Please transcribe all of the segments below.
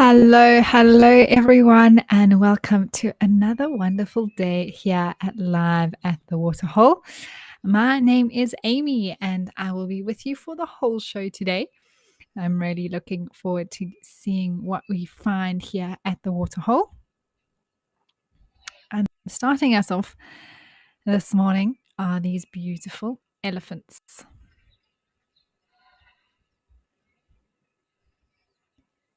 Hello, everyone, and welcome to another wonderful day here at Live at the Waterhole. My name is Amy, and I will be with you for the whole show today. I'm really looking forward to seeing what we find here at the Waterhole. And starting us off this morning are these beautiful elephants.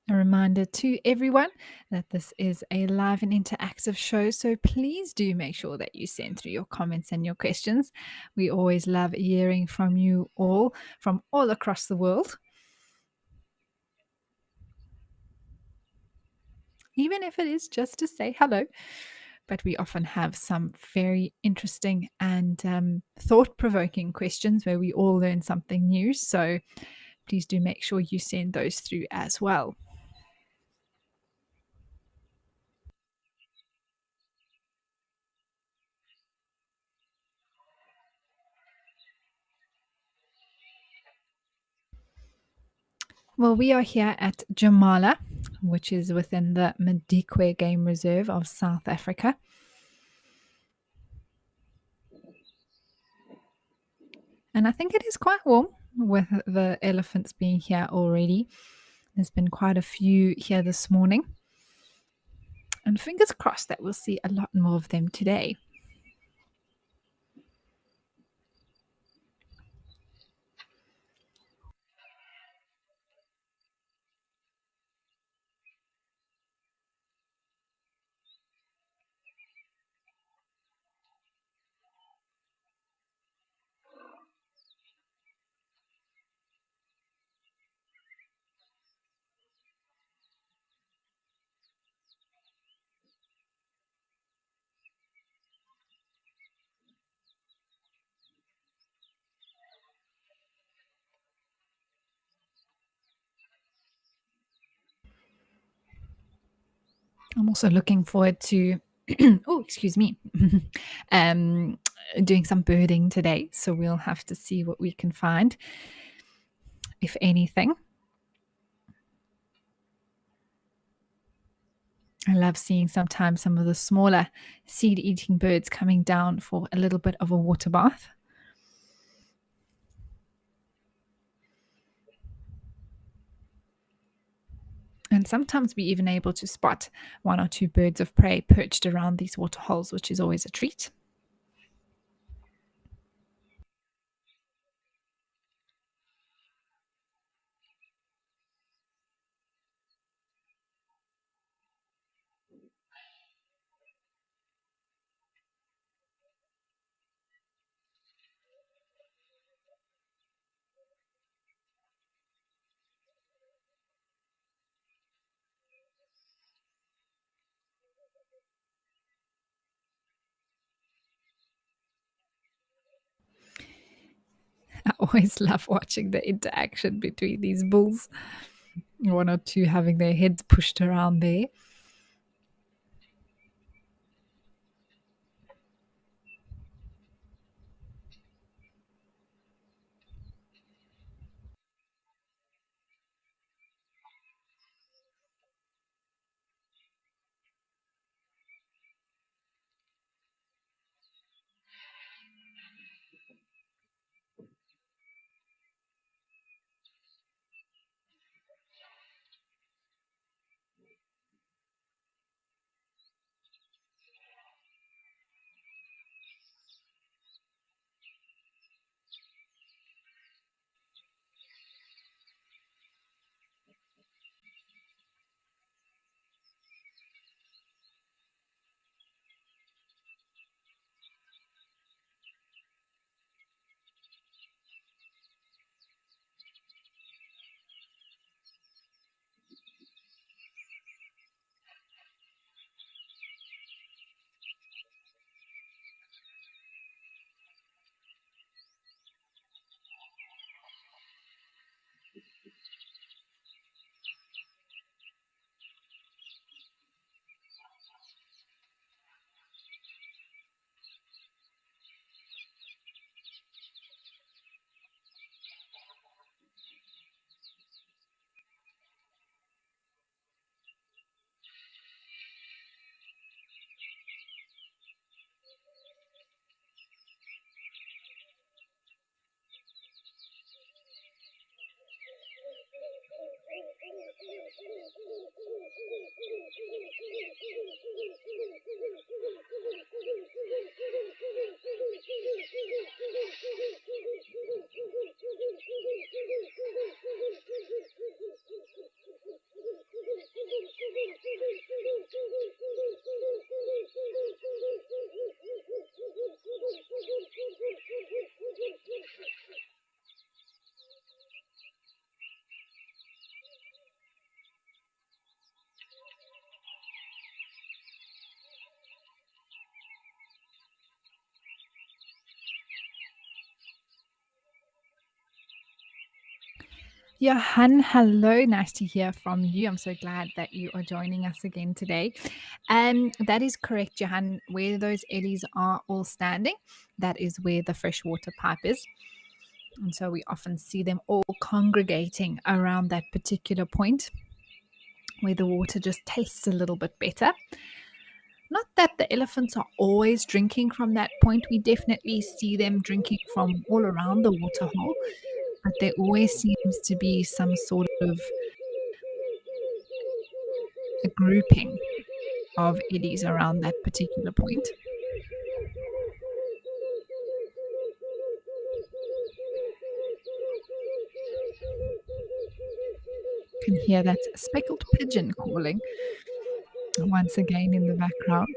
A reminder to everyone that this is a live and interactive show, so please do make sure that you send through your comments and your questions. We always love hearing from you all from all across the world, even if it is just to say hello. But we often have some very interesting and thought provoking questions where we all learn something new. So please do make sure you send those through as well. Well, we are here at Jamala, which is within the Madikwe Game Reserve of South Africa. And I think it is quite warm with the elephants being here already. There's been quite a few here this morning. And fingers crossed that we'll see a lot more of them today. I'm also looking forward to, oh, excuse me, doing some birding today. So we'll have to see what we can find, if anything. I love seeing sometimes some of the smaller seed eating birds coming down for a little bit of a water bath. And sometimes we're even able to spot one or two birds of prey perched around these water holes, which is always a treat. I always love watching the interaction between these bulls, one or two having their heads pushed around there. Johan, hello. Nice to hear from you. I'm so glad that you are joining us again today. That is correct, Johan. Where those eddies are all standing, that is where the freshwater pipe is. And so we often see them all congregating around that particular point where the water just tastes a little bit better. Not that the elephants are always drinking from that point. We definitely see them drinking from all around the waterhole, but there always seems to be some sort of a grouping of eddies around that particular point. You can hear that speckled pigeon calling once again in the background.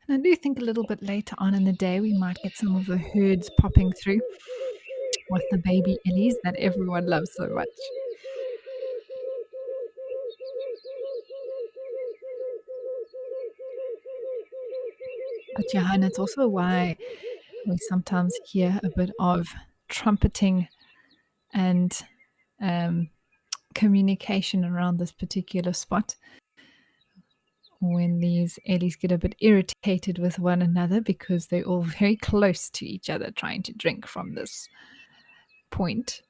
And I do think a little bit later on in the day, we might get some of the herds popping through with the baby ellies that everyone loves so much. But Johanna, it's also why we sometimes hear a bit of trumpeting and um, communication around this particular spot when these ellies get a bit irritated with one another because they're all very close to each other trying to drink from this point.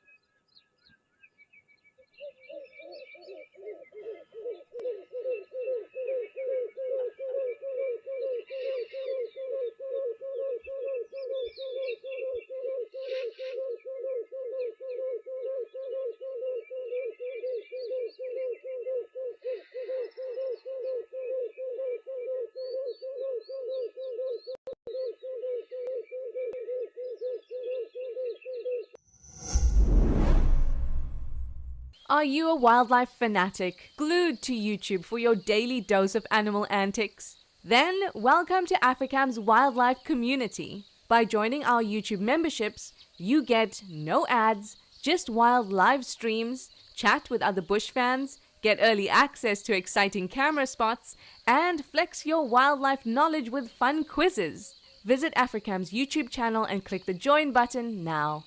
Are you a wildlife fanatic, glued to YouTube for your daily dose of animal antics? Then welcome to Africam's wildlife community. By joining our YouTube memberships, you get no ads, just wild live streams, chat with other bush fans, get early access to exciting camera spots, and flex your wildlife knowledge with fun quizzes. Visit Africam's YouTube channel and click the join button now.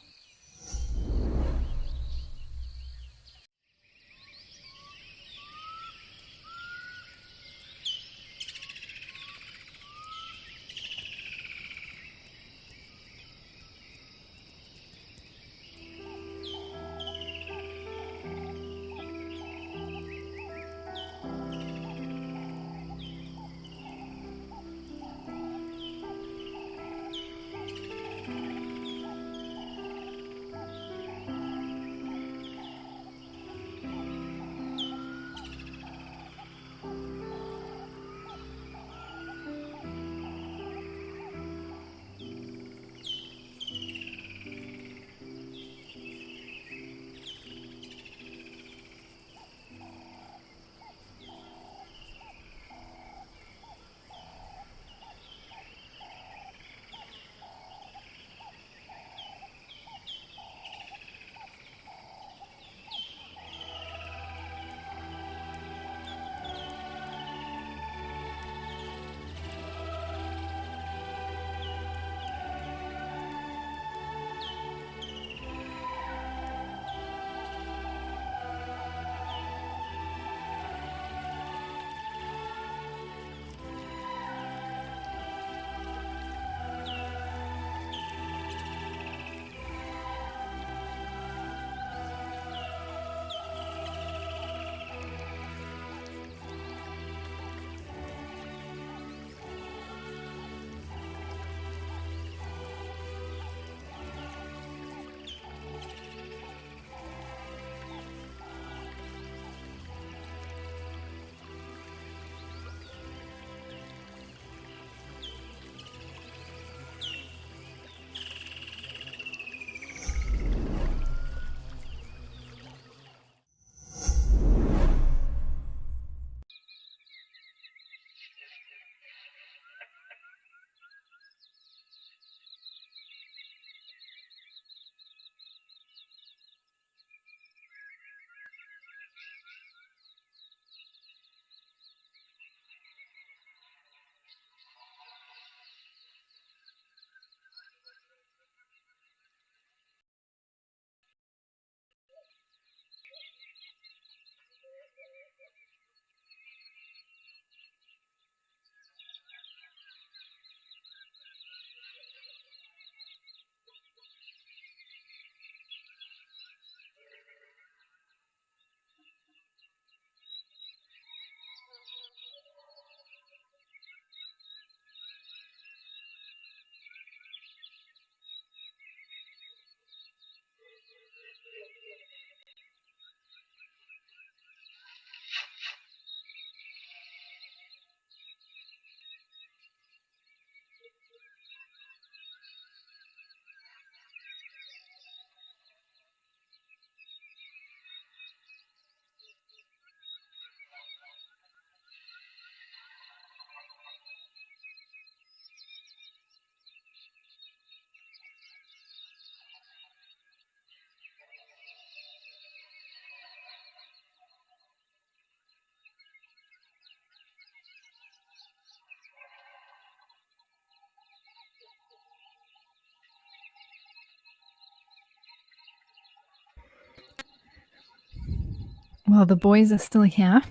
Well, the boys are still here,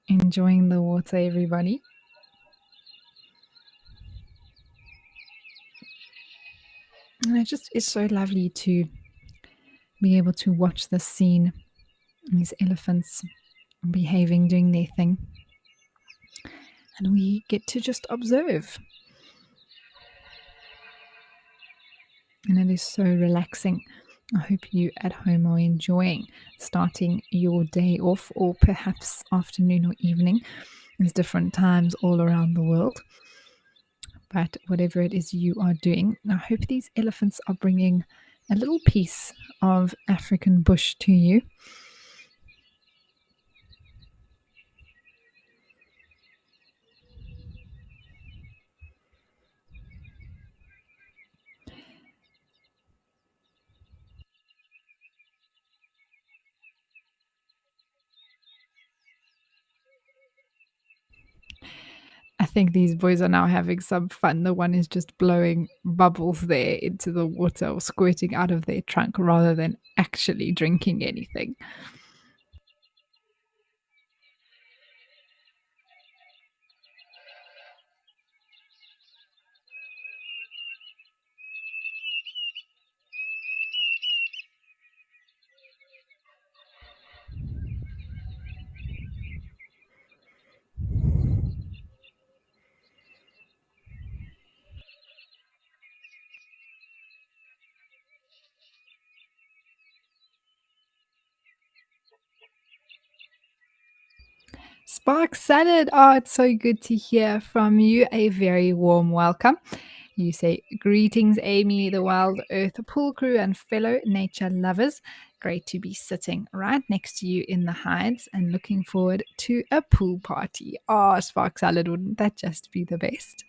enjoying the water, everybody. And it's so lovely to be able to watch this scene, these elephants behaving, doing their thing. And we get to just observe. And it is so relaxing. I hope you at home are enjoying starting your day off, or perhaps afternoon or evening. There's different times all around the world. But whatever it is you are doing, I hope these elephants are bringing a little piece of African bush to you. I think these boys are now having some fun. The one is just blowing bubbles there into the water or squirting out of their trunk rather than actually drinking anything. Spark Salad. Oh, it's so good to hear from you. A very warm welcome. You say, "Greetings, Amy, the Wild Earth pool crew, and fellow nature lovers. Great to be sitting right next to you in the hides and looking forward to a pool party." Oh, Spark Salad, wouldn't that just be the best?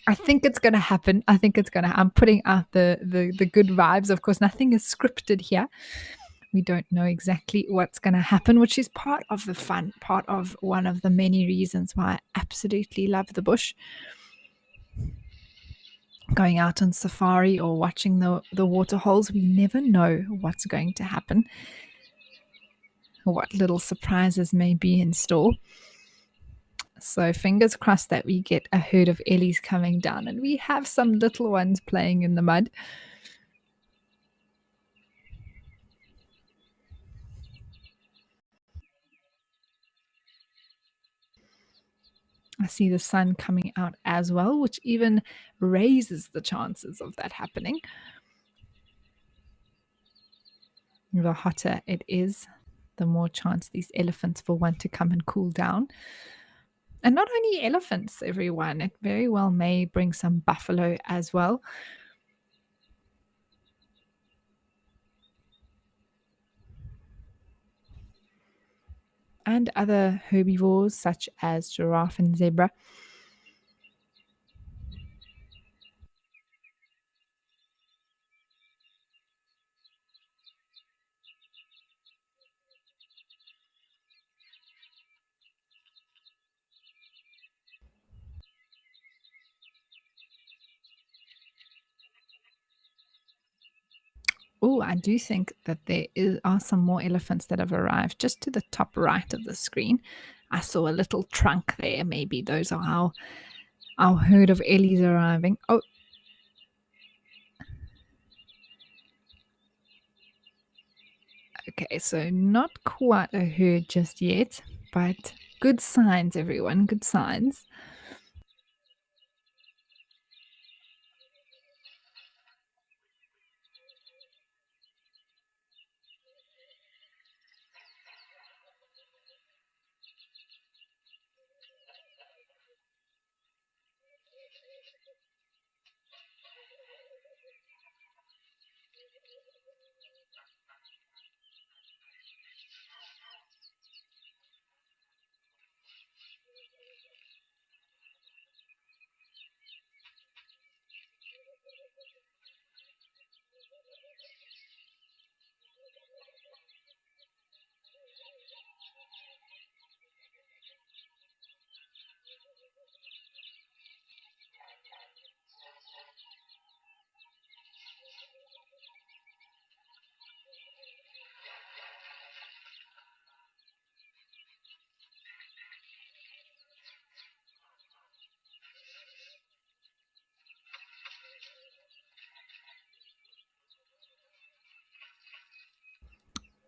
I think it's going to happen. I think it's going to. I'm putting out the good vibes. Of course, nothing is scripted here. We don't know exactly what's going to happen, which is part of the fun, part of one of the many reasons why I absolutely love the bush. Going out on safari or watching the water holes, we never know what's going to happen, or what little surprises may be in store. So fingers crossed that we get a herd of ellies coming down and we have some little ones playing in the mud. I see the sun coming out as well, which even raises the chances of that happening. The hotter it is, the more chance these elephants will want to come and cool down. And not only elephants, everyone, it very well may bring some buffalo as well. And other herbivores such as giraffe and zebra. Oh, I do think that are some more elephants that have arrived just to the top right of the screen. I saw a little trunk there. Maybe those are our herd of ellies arriving. Oh, okay, so not quite a herd just yet, but good signs, everyone. Good signs.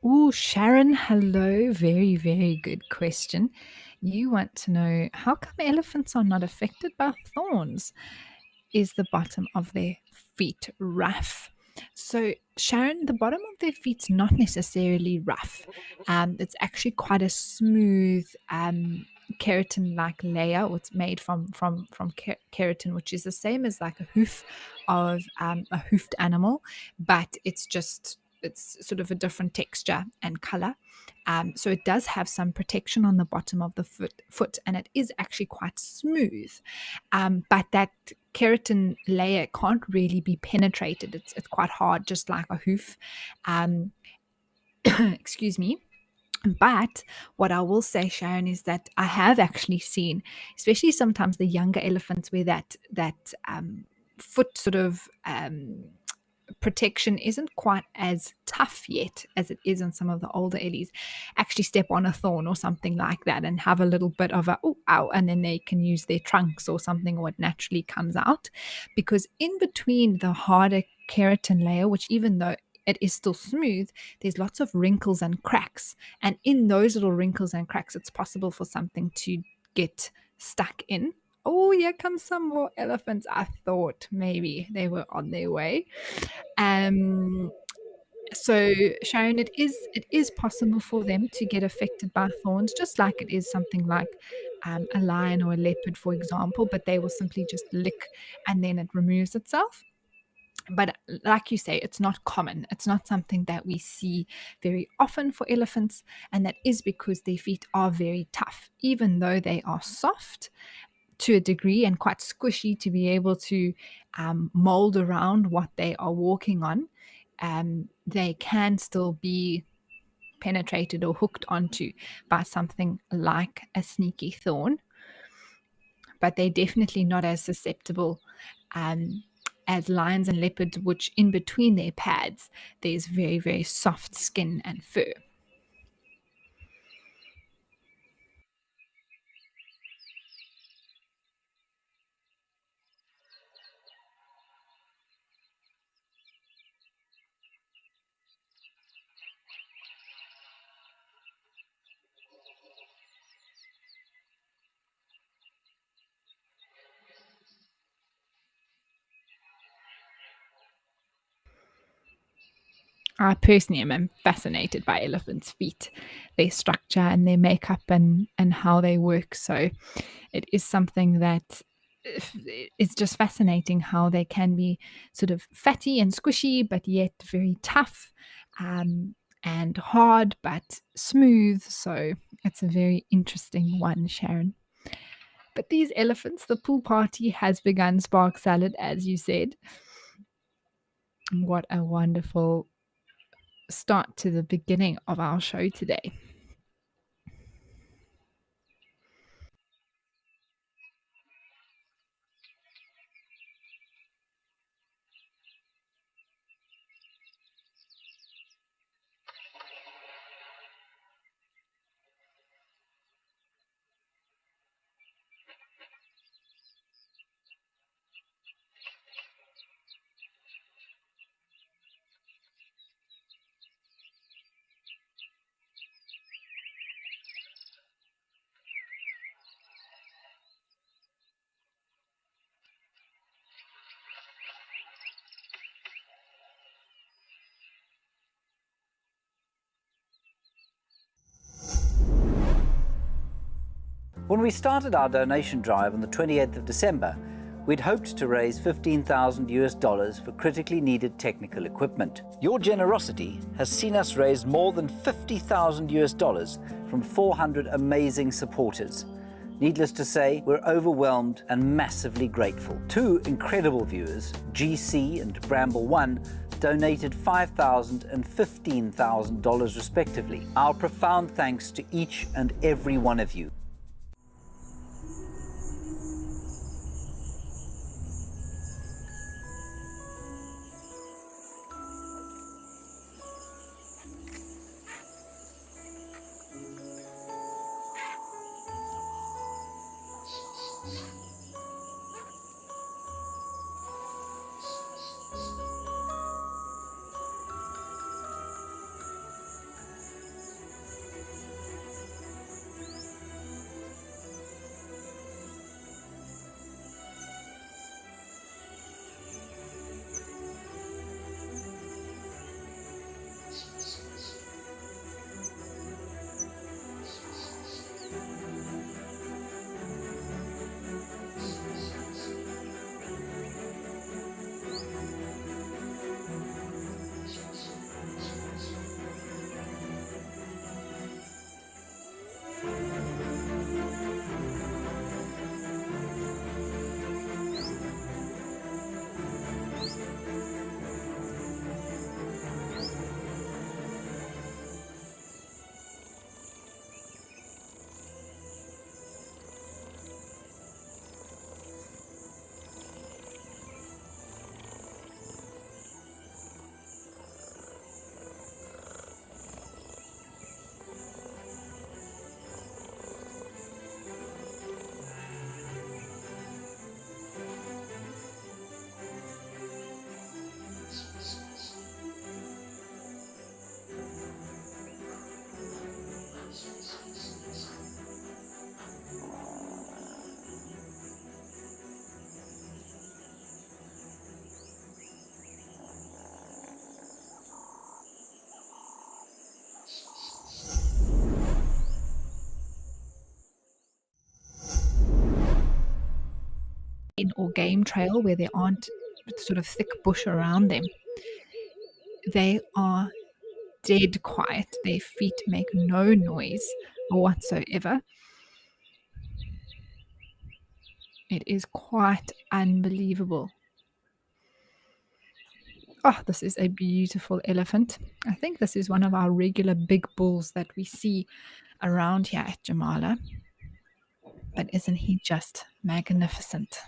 Oh, Sharon, hello. Very, very good question. You want to know how come elephants are not affected by thorns? Is the bottom of their feet rough? So, Sharon, the bottom of their feet's not necessarily rough. It's actually quite a smooth keratin-like layer. It's made from keratin, which is the same as like a hoof of a hoofed animal, but it's sort of a different texture and color. So it does have some protection on the bottom of the foot, and it is actually quite smooth. But that keratin layer can't really be penetrated. It's quite hard, just like a hoof. Um, excuse me. But what I will say, Sharon, is that I have actually seen, especially sometimes the younger elephants, where that foot sort of protection isn't quite as tough yet as it is on some of the older ellies, actually step on a thorn or something like that and have a little bit of a oh ow, and then they can use their trunks or something, or it naturally comes out. Because in between the harder keratin layer, which even though it is still smooth, there's lots of wrinkles and cracks, and in those little wrinkles and cracks it's possible for something to get stuck in. Oh, here comes some more elephants. I thought maybe they were on their way. Um, so Sharon, it is possible for them to get affected by thorns, just like it is something like a lion or a leopard, for example, but they will simply just lick and then it removes itself. But like you say, it's not common. It's not something that we see very often for elephants, and that is because their feet are very tough, even though they are soft to a degree and quite squishy to be able to mold around what they are walking on. They can still be penetrated or hooked onto by something like a sneaky thorn, but they're definitely not as susceptible um, as lions and leopards, which in between their pads, there's very, very soft skin and fur. I personally am fascinated by elephants' feet, their structure and their makeup and how they work. So it is something that it's just fascinating how they can be sort of fatty and squishy, but yet very tough and hard, but smooth. So it's a very interesting one, Sharon. But these elephants, the pool party has begun. Spark salad, as you said. What a wonderful start to the beginning of our show today. When we started our donation drive on the 28th of December, we'd hoped to raise $15,000 for critically needed technical equipment. Your generosity has seen us raise more than $50,000 from 400 amazing supporters. Needless to say, we're overwhelmed and massively grateful. Two incredible viewers, GC and Bramble1, donated $5,000 and $15,000 respectively. Our profound thanks to each and every one of you. or game trail where there aren't sort of thick bush around them, they are dead quiet. Their feet make no noise whatsoever. It is quite unbelievable. Oh, this is a beautiful elephant. I think this is one of our regular big bulls that we see around here at Jamala. But isn't he just magnificent?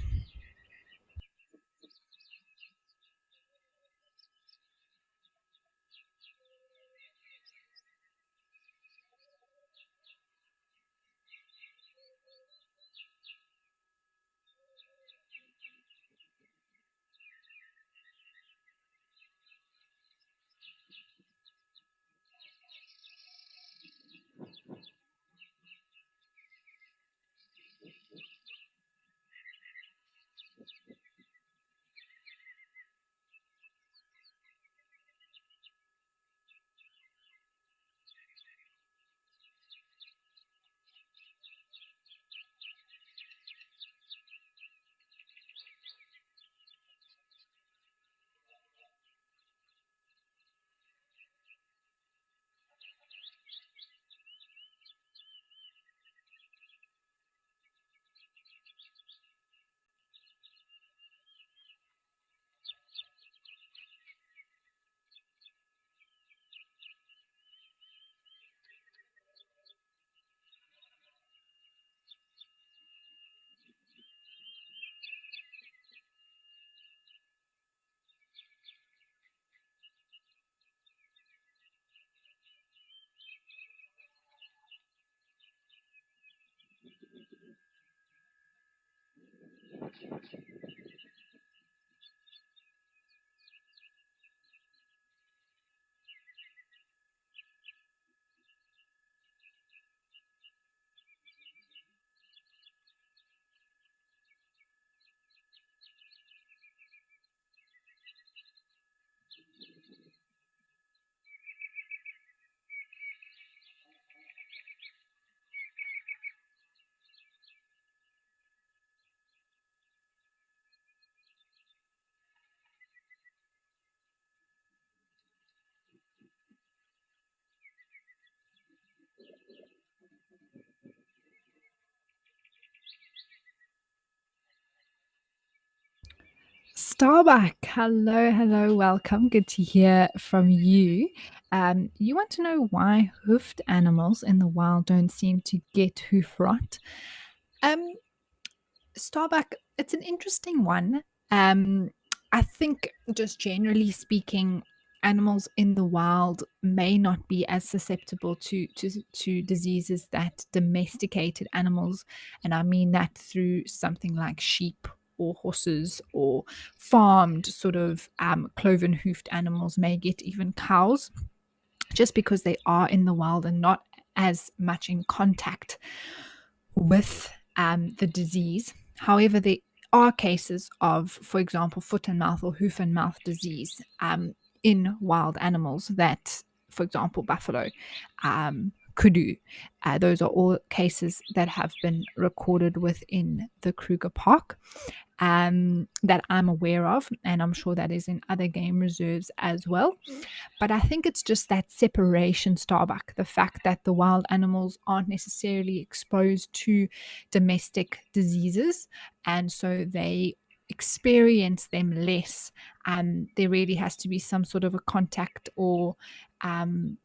Starbuck, hello, hello, welcome. Good to hear from you. You want to know why hoofed animals in the wild don't seem to get hoof rot? Um, Starbuck, it's an interesting one. Um, I think, just generally speaking, animals in the wild may not be as susceptible to diseases that domesticated animals, and I mean that through something like sheep or horses or farmed sort of cloven hoofed animals may get, even cows, just because they are in the wild and not as much in contact with the disease. However, there are cases of, for example, foot and mouth or hoof and mouth disease in wild animals that, for example, buffalo, kudu. Those are all cases that have been recorded within the Kruger Park that I'm aware of, and I'm sure that is in other game reserves as well. But I think it's just that separation, Starbuck, the fact that the wild animals aren't necessarily exposed to domestic diseases, and so they experience them less. There really has to be some sort of a contact or um,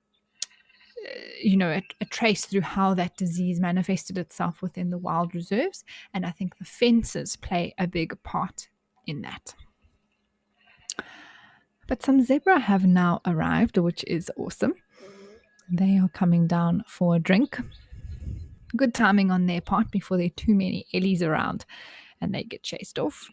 a trace through how that disease manifested itself within the wild reserves. And I think the fences play a big part in that. But some zebra have now arrived, which is awesome. They are coming down for a drink. Good timing on their part before there are too many ellies around and they get chased off.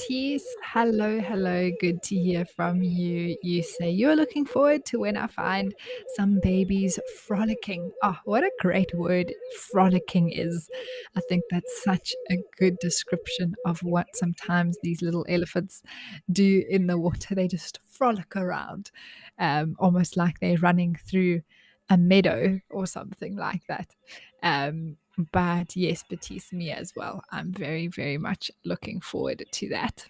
Batiste. Hello, hello. Good to hear from you. You say you're looking forward to when I find some babies frolicking. Oh, what a great word frolicking is. I think that's such a good description of what sometimes these little elephants do in the water. They just frolic around, almost like they're running through a meadow or something like that. But yes, Batiste, me as well. I'm very, very much looking forward to that.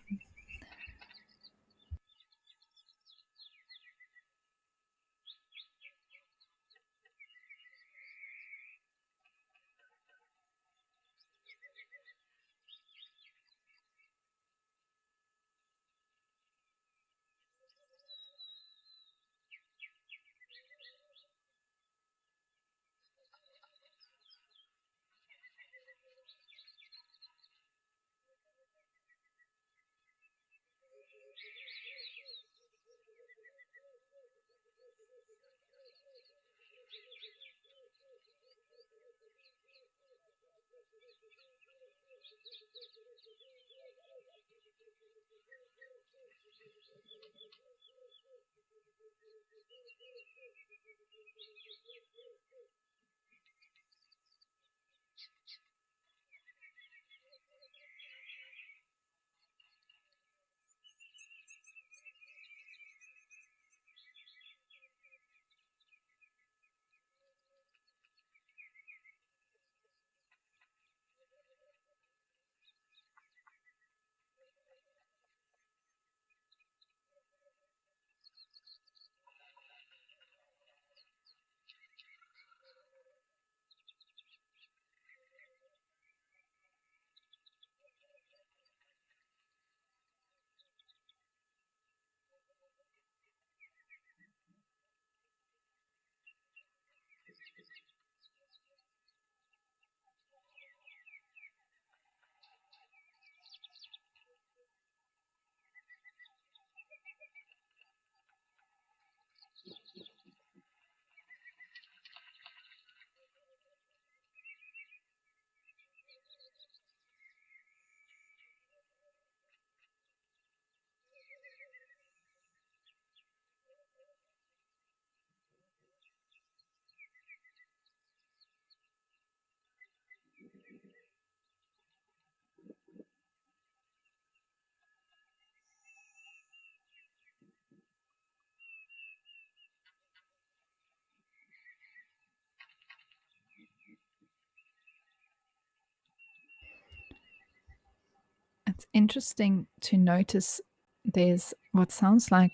It's interesting to notice there's what sounds like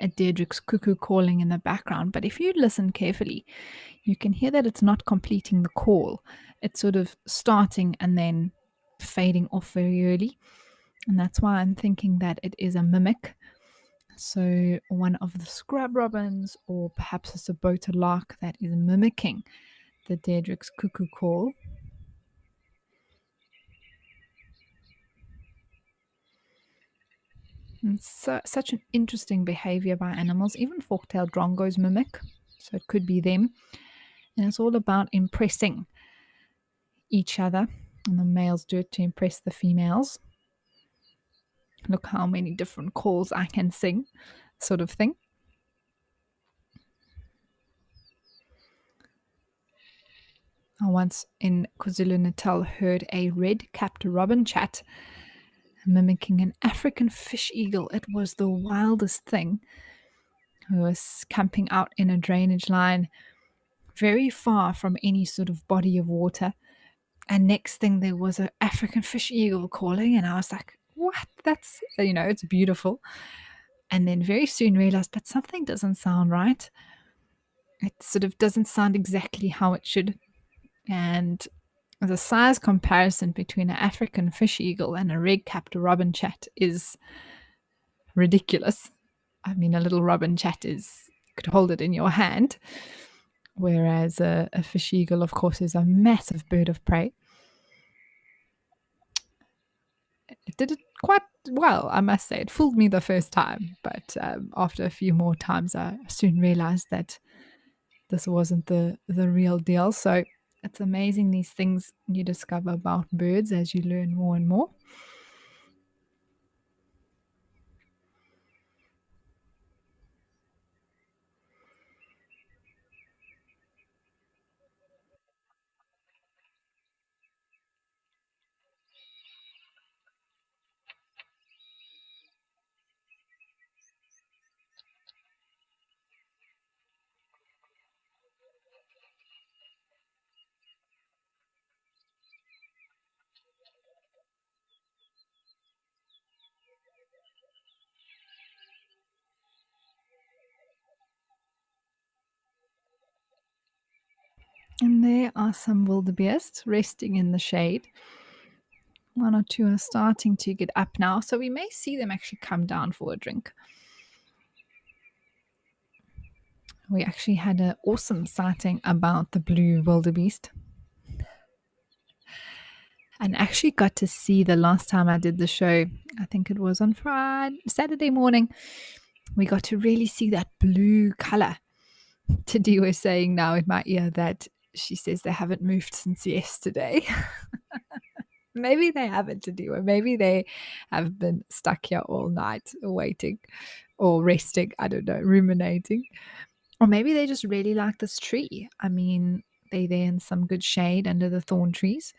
a Deirdre's cuckoo calling in the background, but if you listen carefully, you can hear that it's not completing the call. It's sort of starting and then fading off very early. And that's why I'm thinking that it is a mimic. So, one of the scrub robins, or perhaps a sabota lark that is mimicking the Deirdre's cuckoo call. It's such an interesting behavior by animals. Even fork-tailed drongos mimic, so it could be them. And it's all about impressing each other. And the males do it to impress the females. Look how many different calls I can sing, sort of thing. I once in KwaZulu-Natal heard a red-capped robin chat mimicking an African fish eagle. It was the wildest thing. It was camping out in a drainage line very far from any sort of body of water. And next thing, there was an African fish eagle calling, and I was like, what? That's, it's beautiful. And then very soon realized, but something doesn't sound right. It sort of doesn't sound exactly how it should. And the size comparison between an African fish eagle and a red-capped robin chat is ridiculous. I mean, a little robin chat you could hold it in your hand, whereas a fish eagle, of course, is a massive bird of prey. It did it quite well, I must say. It fooled me the first time, but after a few more times, I soon realized that this wasn't the real deal. So it's amazing these things you discover about birds as you learn more and more. And there are some wildebeest resting in the shade. One or two are starting to get up now, so we may see them actually come down for a drink. We actually had an awesome sighting about the blue wildebeest. And actually got to see the last time I did the show, I think it was on Saturday morning, we got to really see that blue color. Tadi was saying now in my ear that she says they haven't moved since yesterday. Maybe they haven't, Tadi, or maybe they have been stuck here all night waiting or resting. I don't know, ruminating. Or maybe they just really like this tree. I mean, they're there in some good shade under the thorn trees.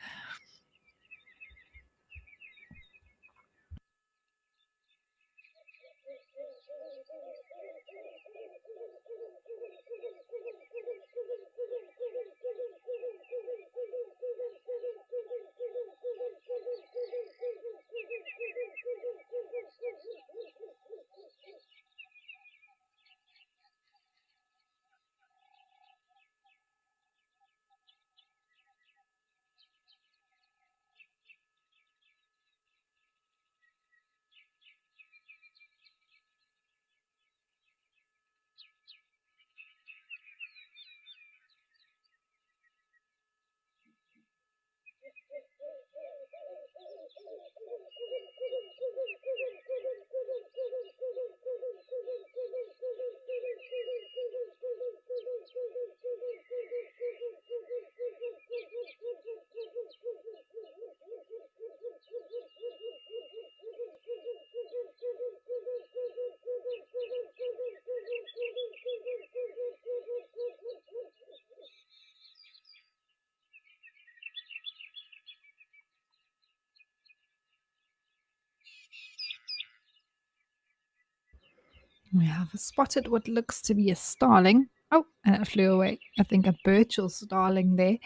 We have spotted what looks to be a starling. Oh, and it flew away. I think a Birchall starling there.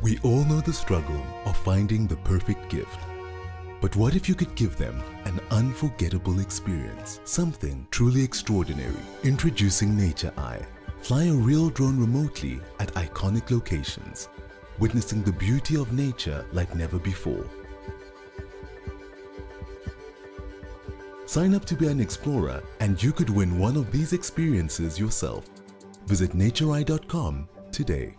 We all know the struggle of finding the perfect gift. But what if you could give them an unforgettable experience? Something truly extraordinary. Introducing Nature Eye. Fly a real drone remotely at iconic locations, witnessing the beauty of nature like never before. Sign up to be an explorer and you could win one of these experiences yourself. Visit natureeye.com today.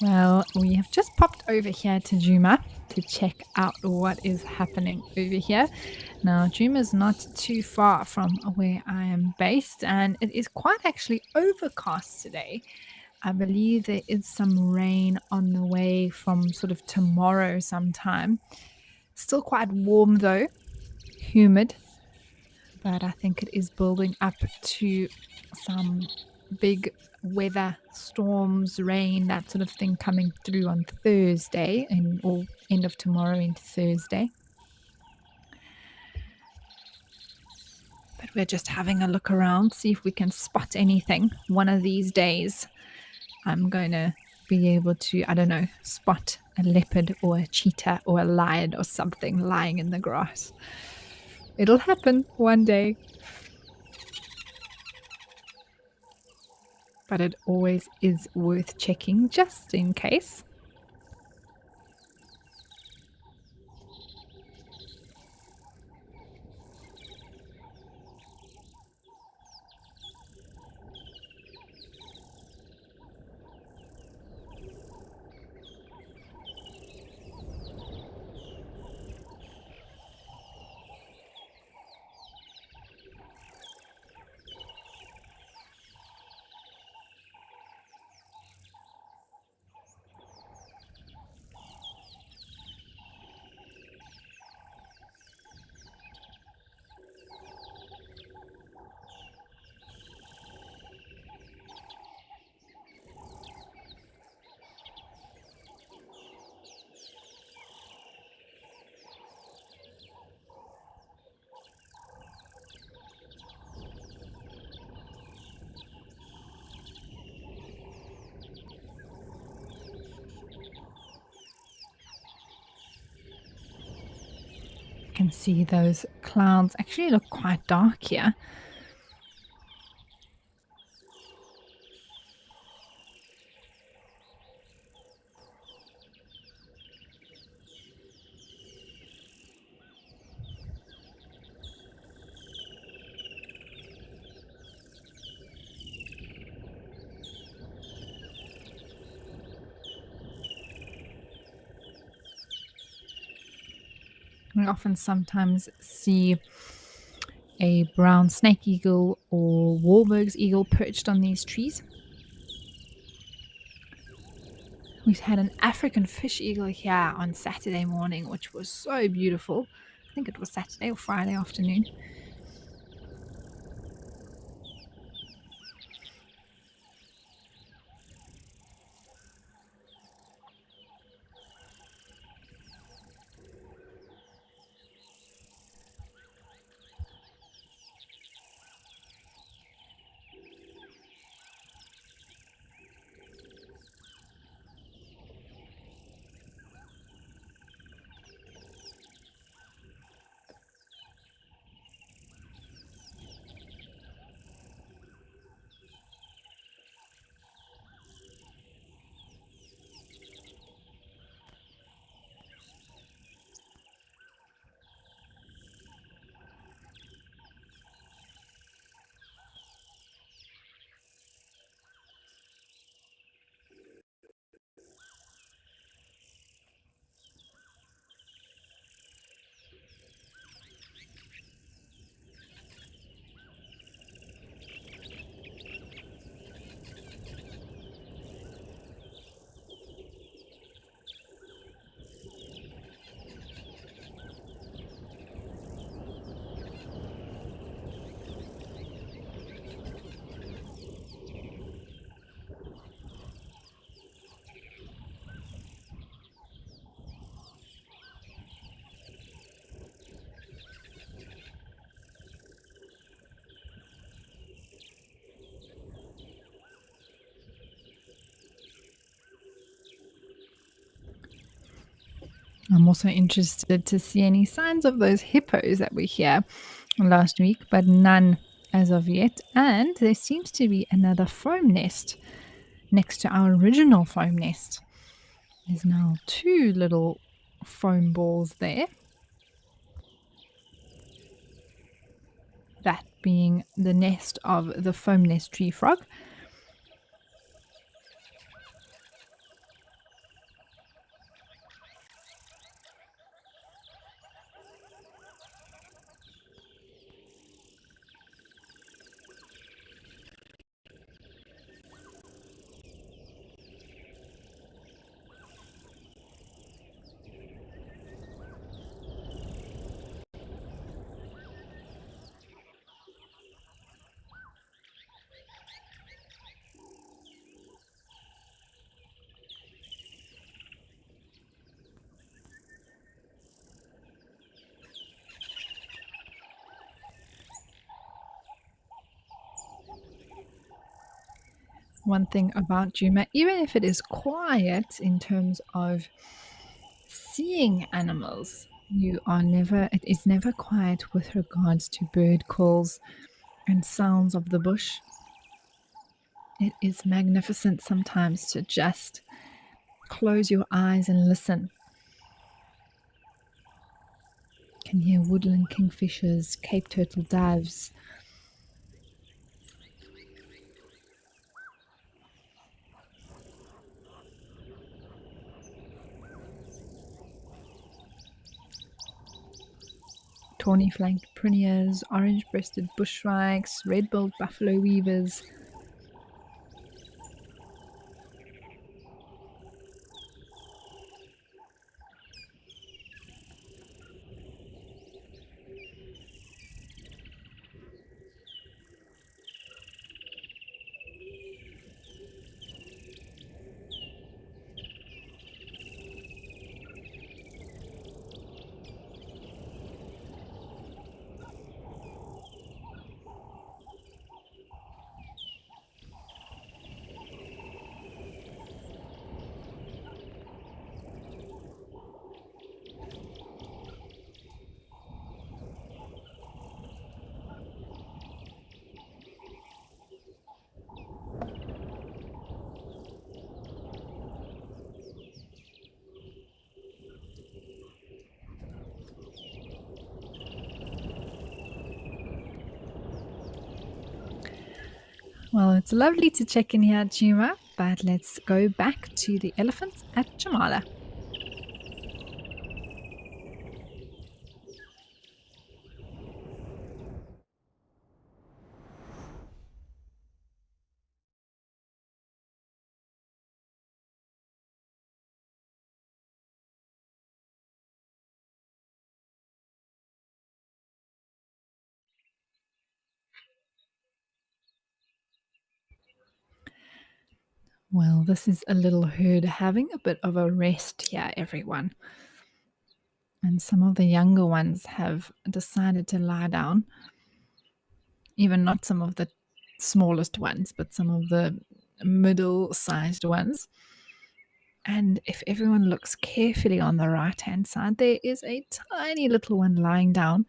Well, we have just popped over here to Juma to check out what is happening over here. Now, Juma is not too far from where I am based, and it is quite actually overcast today. I believe there is some rain on the way from sort of tomorrow sometime. Still quite warm though, humid, but I think it is building up to some big weather storms, rain, that sort of thing coming through on Thursday or end of tomorrow into Thursday. But we're just having a look around, see if we can spot anything. One of these days, I'm going to be able to, I don't know, spot a leopard or a cheetah or a lion or something lying in the grass. It'll happen one day. But it always is worth checking just in case. You can see those clouds actually look quite dark here. We often sometimes see a brown snake eagle or Wahlberg's eagle perched on these trees. We've had an African fish eagle here on Saturday morning, which was so beautiful. I think it was Saturday or Friday afternoon. I'm also interested to see any signs of those hippos that were here last week, but none as of yet. And there seems to be another foam nest next to our original foam nest. There's now two little foam balls there. That being the nest of the foam nest tree frog. One thing about Juma, even if it is quiet in terms of seeing animals, it is never quiet with regards to bird calls and sounds of the bush. It is magnificent sometimes to just close your eyes and listen. You can hear woodland kingfishers, Cape turtle doves. Tawny flanked pruniers, orange breasted bushwrikes, red billed buffalo weavers. Well, it's lovely to check in here at Juma, but let's go back to the elephants at Jamala. Well, this is a little herd having a bit of a rest here, everyone. And some of the younger ones have decided to lie down. Even not some of the smallest ones, but some of the middle sized ones. And if everyone looks carefully on the right hand side, there is a tiny little one lying down.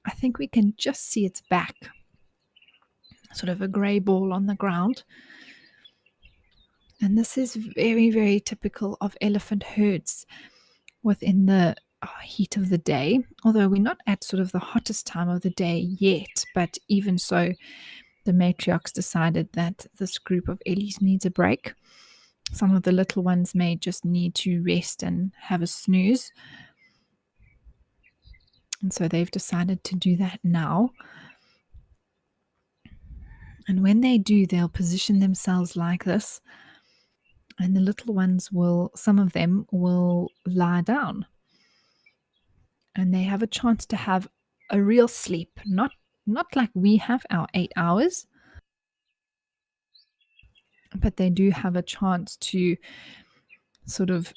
I think we can just see its back, sort of a grey ball on the ground. And this is very, very typical of elephant herds within the heat of the day, although we're not at sort of the hottest time of the day yet. But even so, the matriarchs decided that this group of ellies needs a break. Some of the little ones may just need to rest and have a snooze. And so they've decided to do that now. And when they do, they'll position themselves like this. And the little ones some of them will lie down. And they have a chance to have a real sleep, not like we have our 8 hours, but they do have a chance to sort of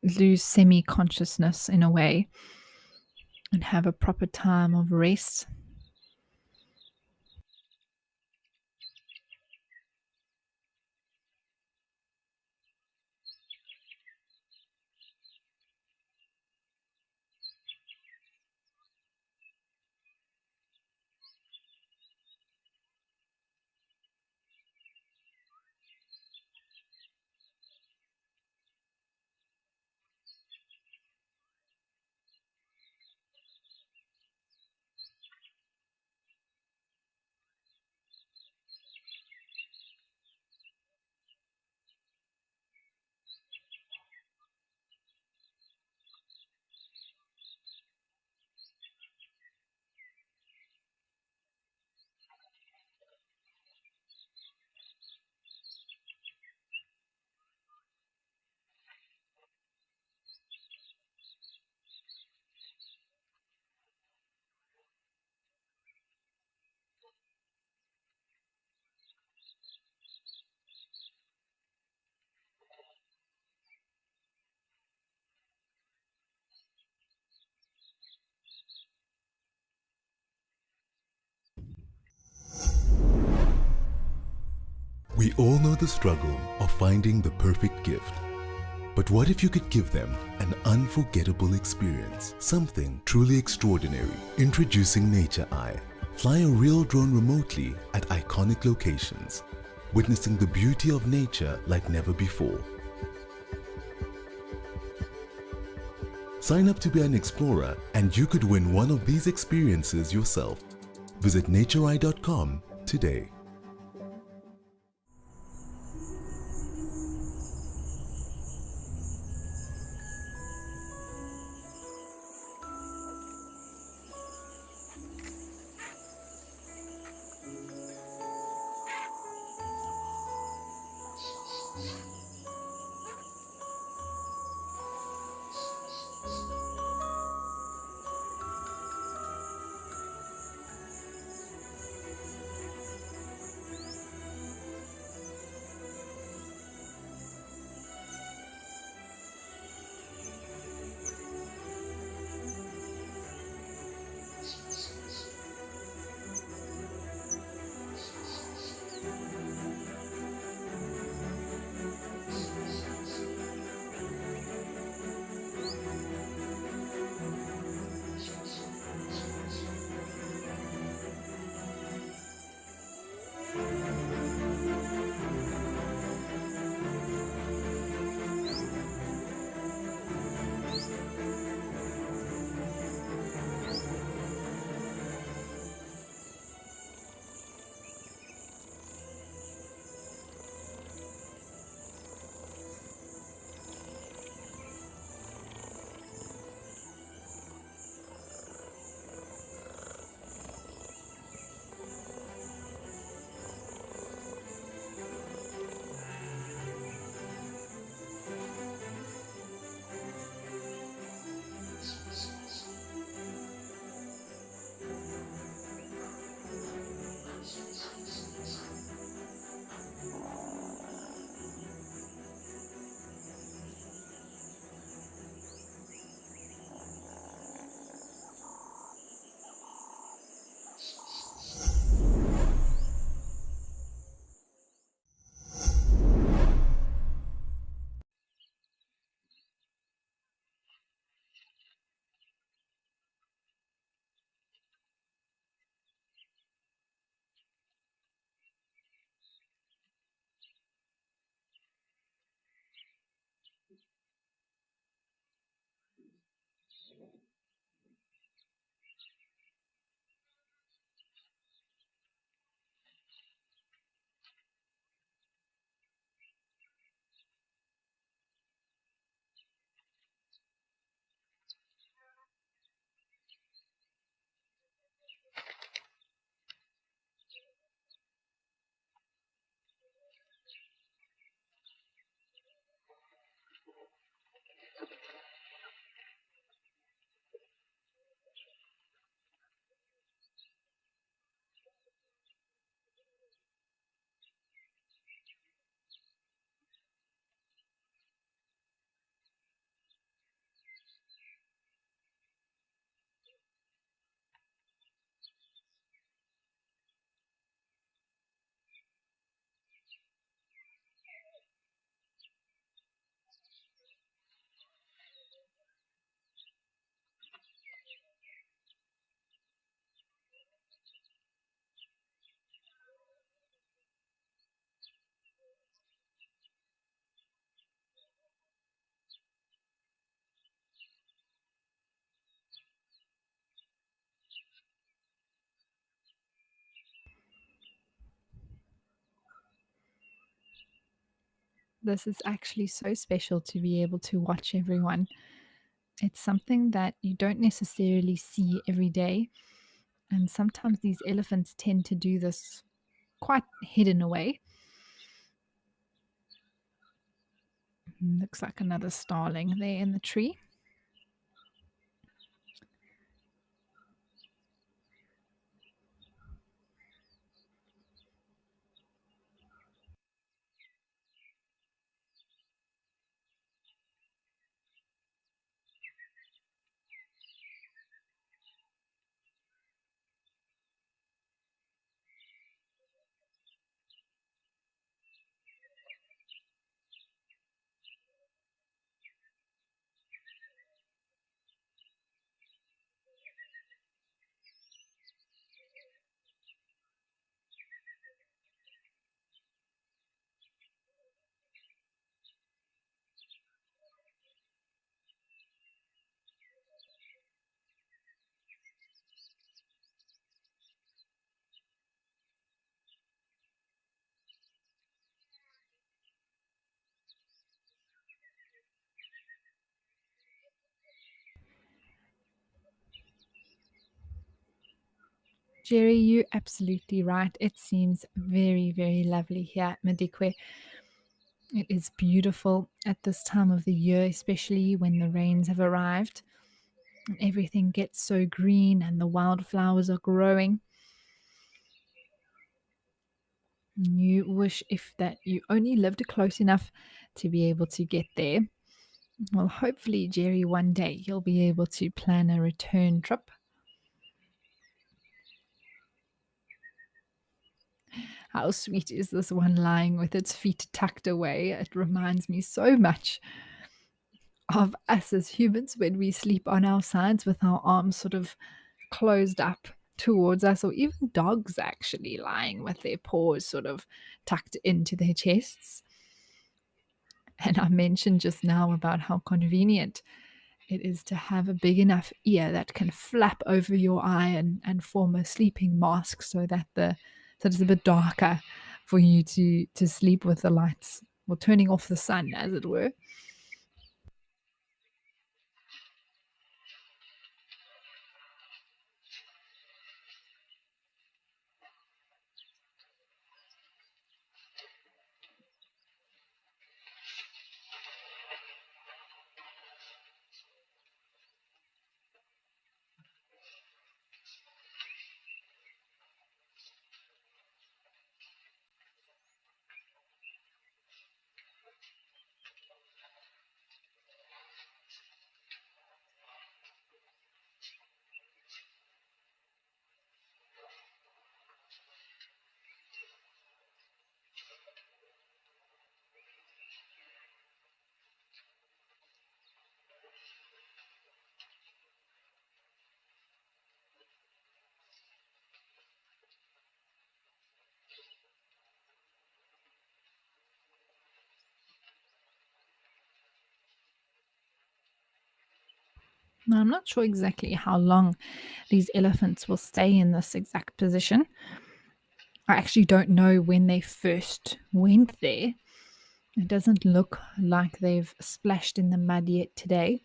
lose semi-consciousness in a way and have a proper time of rest. We all know the struggle of finding the perfect gift. But what if you could give them an unforgettable experience? Something truly extraordinary. Introducing Nature Eye. Fly a real drone remotely at iconic locations, witnessing the beauty of nature like never before. Sign up to be an explorer and you could win one of these experiences yourself. Visit natureeye.com today. This is actually so special to be able to watch everyone. It's something that you don't necessarily see every day. And sometimes these elephants tend to do this quite hidden away. Looks like another starling there in the tree. Jerry, you're absolutely right. It seems very, very lovely here at Madikwe. It is beautiful at this time of the year, especially when the rains have arrived and everything gets so green and the wildflowers are growing. You wish if that you only lived close enough to be able to get there. Well, hopefully, Jerry, one day you'll be able to plan a return trip. How sweet is this one lying with its feet tucked away? It reminds me so much of us as humans when we sleep on our sides with our arms sort of closed up towards us, or even dogs actually lying with their paws sort of tucked into their chests. And I mentioned just now about how convenient it is to have a big enough ear that can flap over your eye and form a sleeping mask so that it's a bit darker for you to sleep with the lights, or turning off the sun, as it were. Now, I'm not sure exactly how long these elephants will stay in this exact position. I actually don't know when they first went there. It doesn't look like they've splashed in the mud yet today.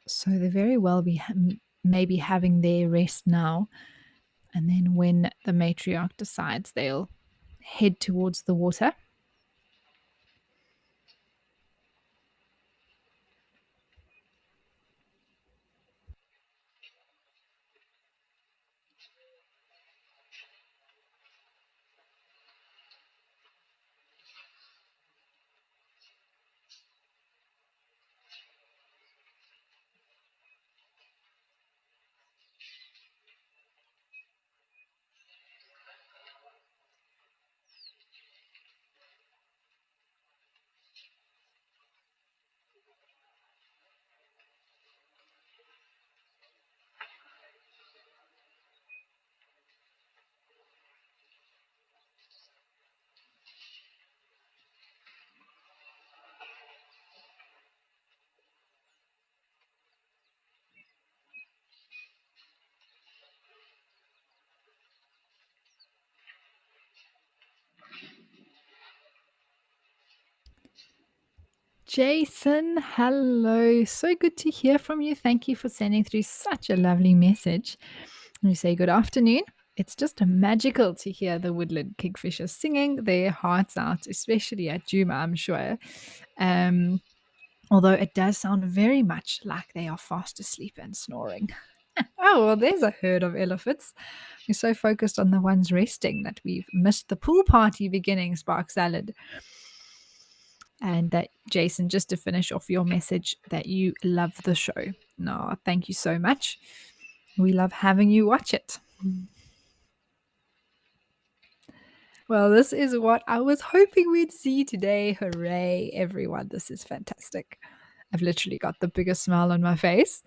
So they very well maybe having their rest now. And then when the matriarch decides, they'll head towards the water. Jason, hello. So good to hear from you. Thank you for sending through such a lovely message. You say good afternoon. It's just magical to hear the woodland kingfishers singing their hearts out, especially at Juma, I'm sure. Um, Although it does sound very much like they are fast asleep and snoring. Oh, well, there's a herd of elephants. We're so focused on the ones resting that we've missed the pool party beginning, Spark Salad. And that, Jason, just to finish off your message, that you love the show. No, thank you so much. We love having you watch it. Well, this is what I was hoping we'd see today. Hooray, everyone. This is fantastic. I've literally got the biggest smile on my face.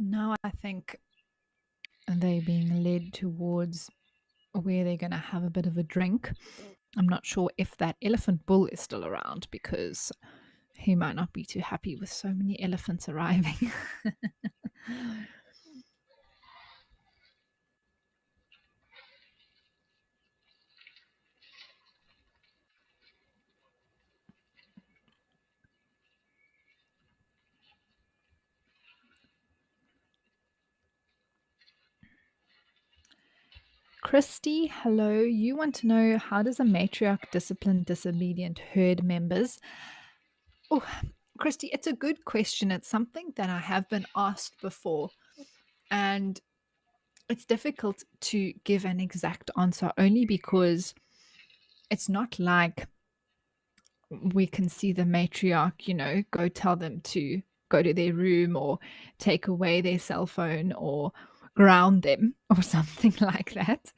Now I think they're being led towards where they're going to have a bit of a drink. I'm not sure if that elephant bull is still around because he might not be too happy with so many elephants arriving. Christy, hello. You want to know, how does a matriarch discipline disobedient herd members? Oh, Christy, it's a good question. It's something that I have been asked before, and it's difficult to give an exact answer only because it's not like we can see the matriarch, go tell them to go to their room or take away their cell phone or ground them or something like that.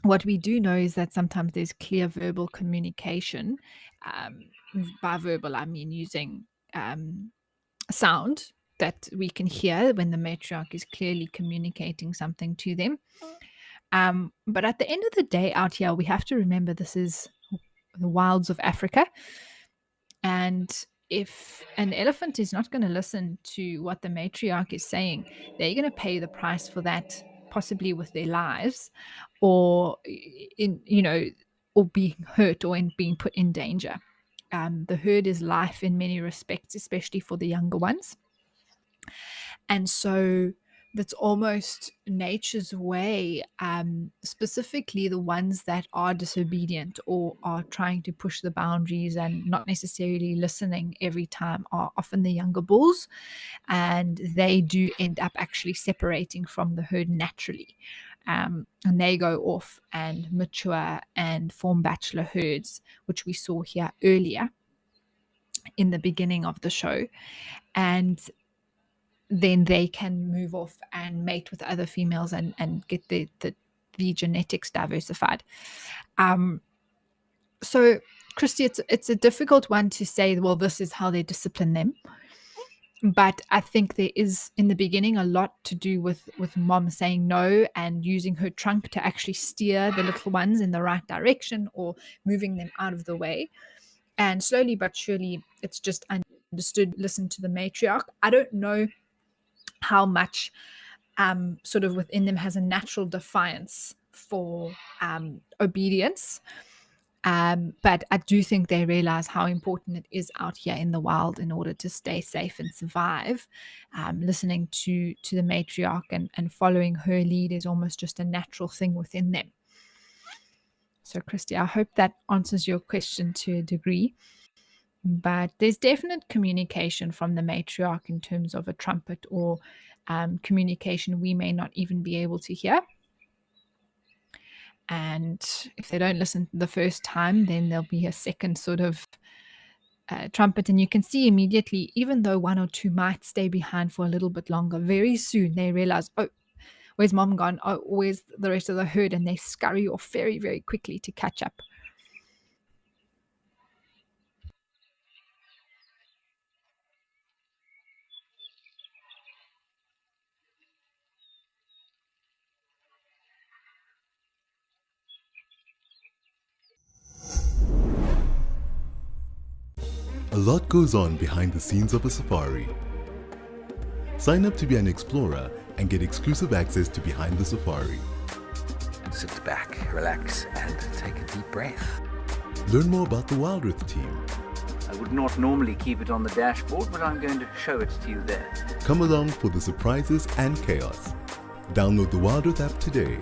What we do know is that sometimes there's clear verbal communication. Um, by verbal, I mean using sound that we can hear when the matriarch is clearly communicating something to them. But at the end of the day, out here, we have to remember this is the wilds of Africa. And if an elephant is not going to listen to what the matriarch is saying, they're going to pay the price for that, possibly with their lives, or or being hurt or being put in danger. The herd is life in many respects, especially for the younger ones. And so that's almost nature's way, specifically the ones that are disobedient or are trying to push the boundaries and not necessarily listening every time, are often the younger bulls. And they do end up actually separating from the herd naturally. And they go off and mature and form bachelor herds, which we saw here earlier in the beginning of the show. And then they can move off and mate with other females and get the genetics diversified. So, Christy, it's a difficult one to say, well, this is how they discipline them. But I think there is, in the beginning, a lot to do with mom saying no and using her trunk to actually steer the little ones in the right direction or moving them out of the way. And slowly but surely, it's just understood, listen to the matriarch. I don't know how much sort of within them has a natural defiance for obedience. But I do think they realize how important it is out here in the wild in order to stay safe and survive. Listening to the matriarch and following her lead is almost just a natural thing within them. So, Christy, I hope that answers your question to a degree. But there's definite communication from the matriarch in terms of a trumpet or communication we may not even be able to hear. And if they don't listen the first time, then there'll be a second sort of trumpet. And you can see immediately, even though one or two might stay behind for a little bit longer, very soon they realize, oh, where's mom gone? Oh, where's the rest of the herd? And they scurry off very, very quickly to catch up. A lot goes on behind the scenes of a safari. Sign up to be an explorer and get exclusive access to Behind the Safari. Sit back, relax, and take a deep breath. Learn more about the WildEarth team. I would not normally keep it on the dashboard, but I'm going to show it to you there. Come along for the surprises and chaos. Download the WildEarth app today.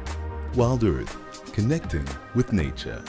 WildEarth, connecting with nature.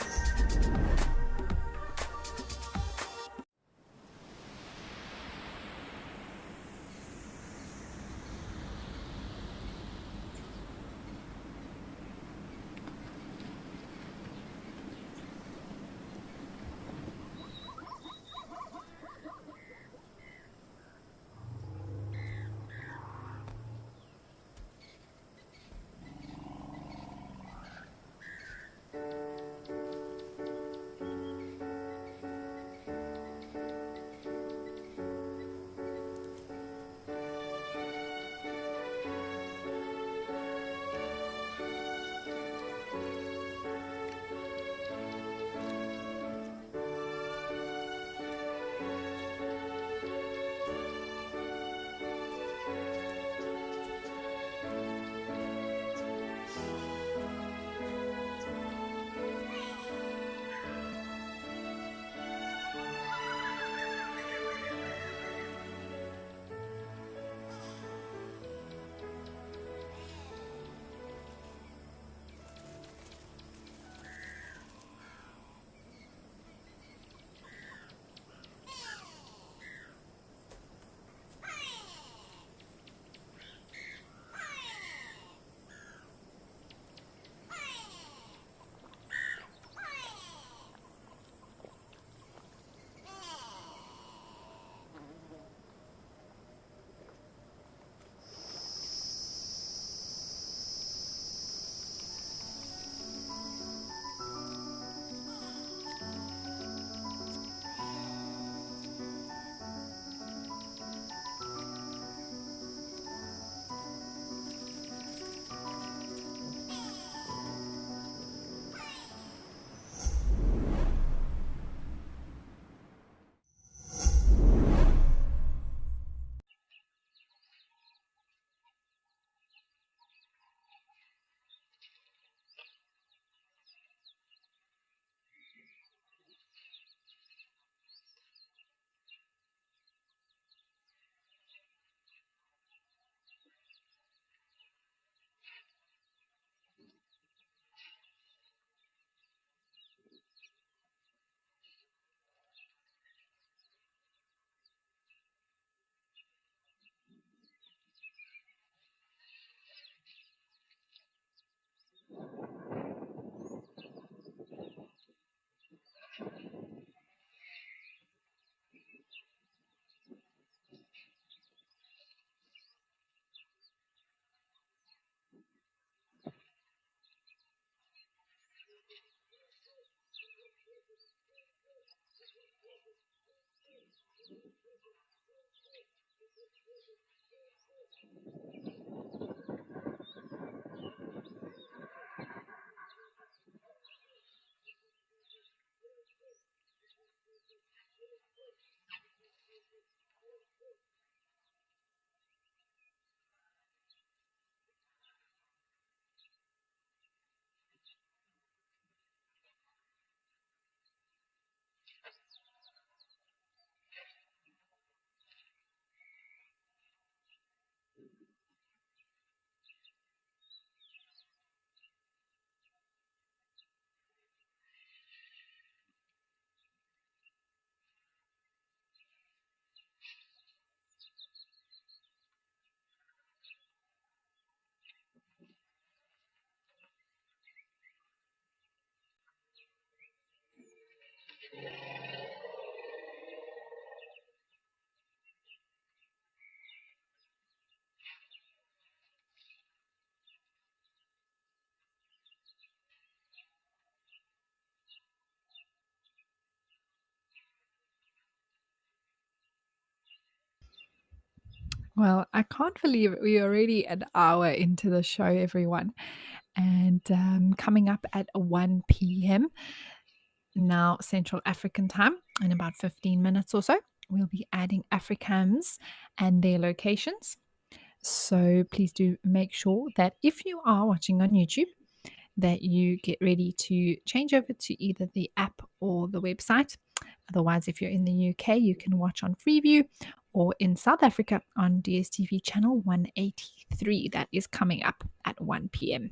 Well, I can't believe we're already an hour into the show, everyone. And coming up at 1 p.m. now, Central African time, in about 15 minutes or so, we'll be adding Africams and their locations. So please do make sure that if you are watching on YouTube, that you get ready to change over to either the app or the website. Otherwise, if you're in the UK, you can watch on Freeview, or in South Africa on DSTV channel 183. That is coming up at 1 p.m.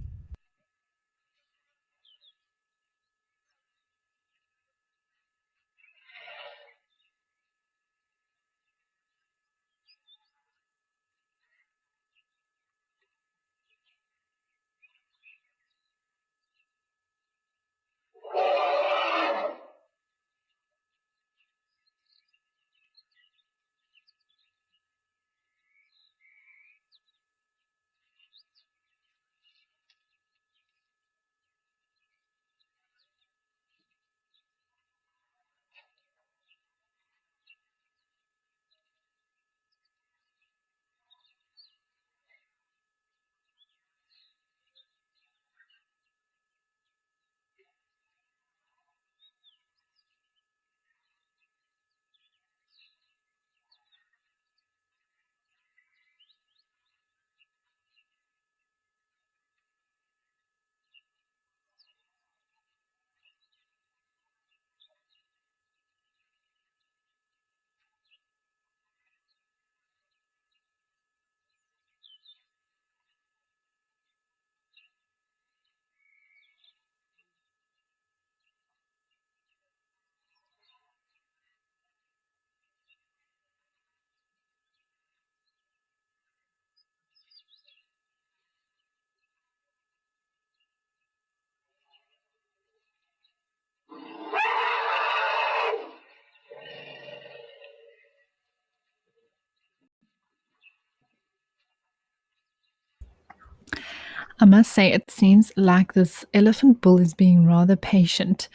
I must say, it seems like this elephant bull is being rather patient.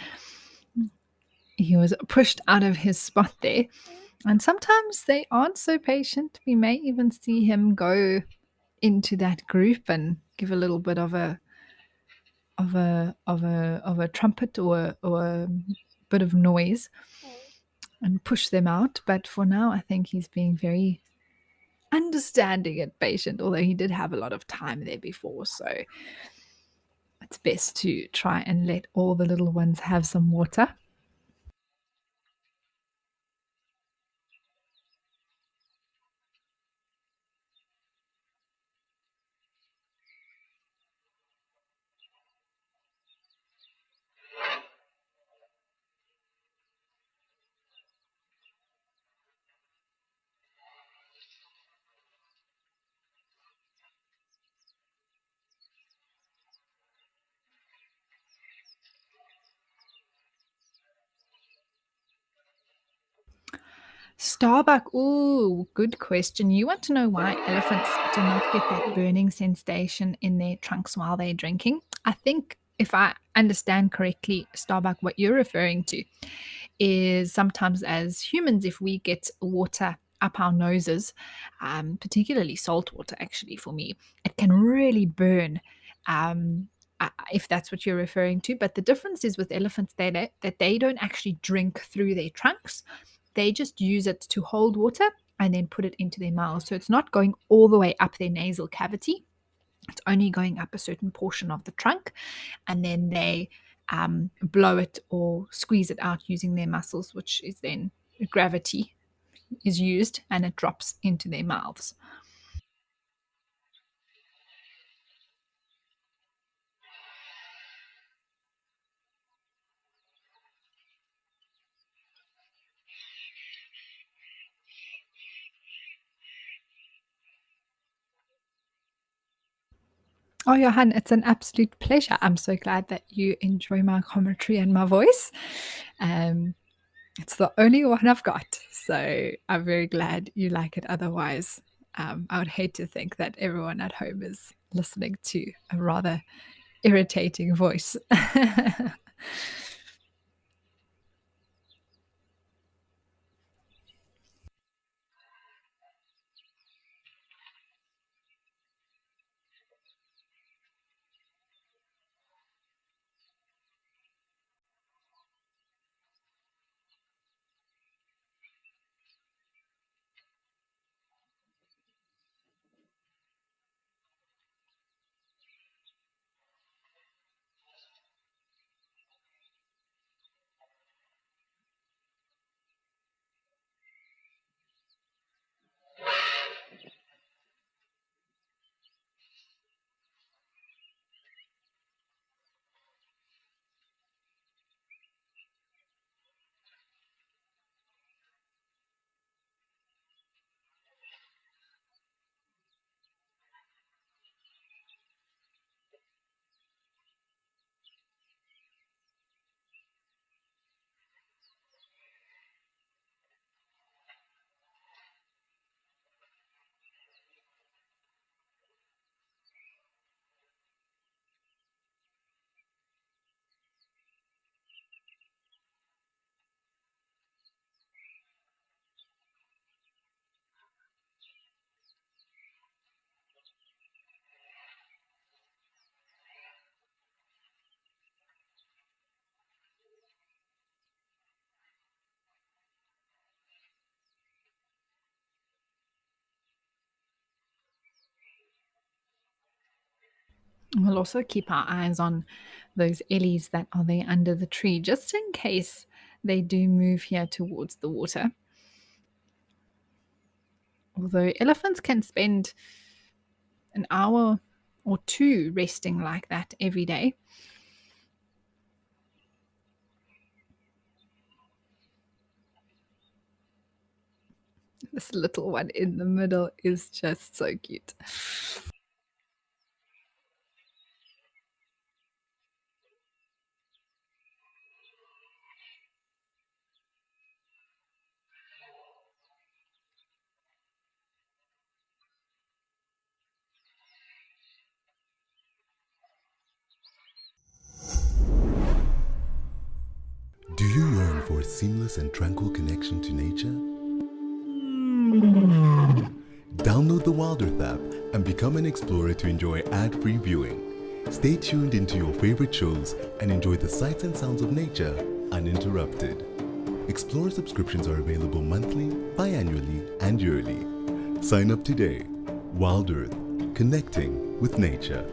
He was pushed out of his spot there. And sometimes they aren't so patient. We may even see him go into that group and give a little bit of a trumpet or a bit of noise and push them out. But for now, I think he's being very understanding and patient, although he did have a lot of time there before. So it's best to try and let all the little ones have some water. Starbuck, ooh, good question. You want to know why elephants do not get that burning sensation in their trunks while they're drinking? I think, if I understand correctly, Starbuck, what you're referring to is sometimes as humans, if we get water up our noses, particularly salt water, actually, for me, it can really burn. If that's what you're referring to. But the difference is with elephants that they don't actually drink through their trunks. They just use it to hold water and then put it into their mouths. So it's not going all the way up their nasal cavity. It's only going up a certain portion of the trunk, and then they blow it or squeeze it out using their muscles, which is then gravity is used and it drops into their mouths. Oh, Johan, it's an absolute pleasure. I'm so glad that you enjoy my commentary and my voice. Um, it's the only one I've got, so I'm very glad you like it. Otherwise, I would hate to think that everyone at home is listening to a rather irritating voice. We'll also keep our eyes on those ellies that are there under the tree, just in case they do move here towards the water. Although elephants can spend an hour or two resting like that every day. This little one in the middle is just so cute. Do you yearn for a seamless and tranquil connection to nature? Download the WildEarth app and become an explorer to enjoy ad-free viewing. Stay tuned into your favorite shows and enjoy the sights and sounds of nature uninterrupted. Explorer subscriptions are available monthly, biannually, and yearly. Sign up today. WildEarth, connecting with nature.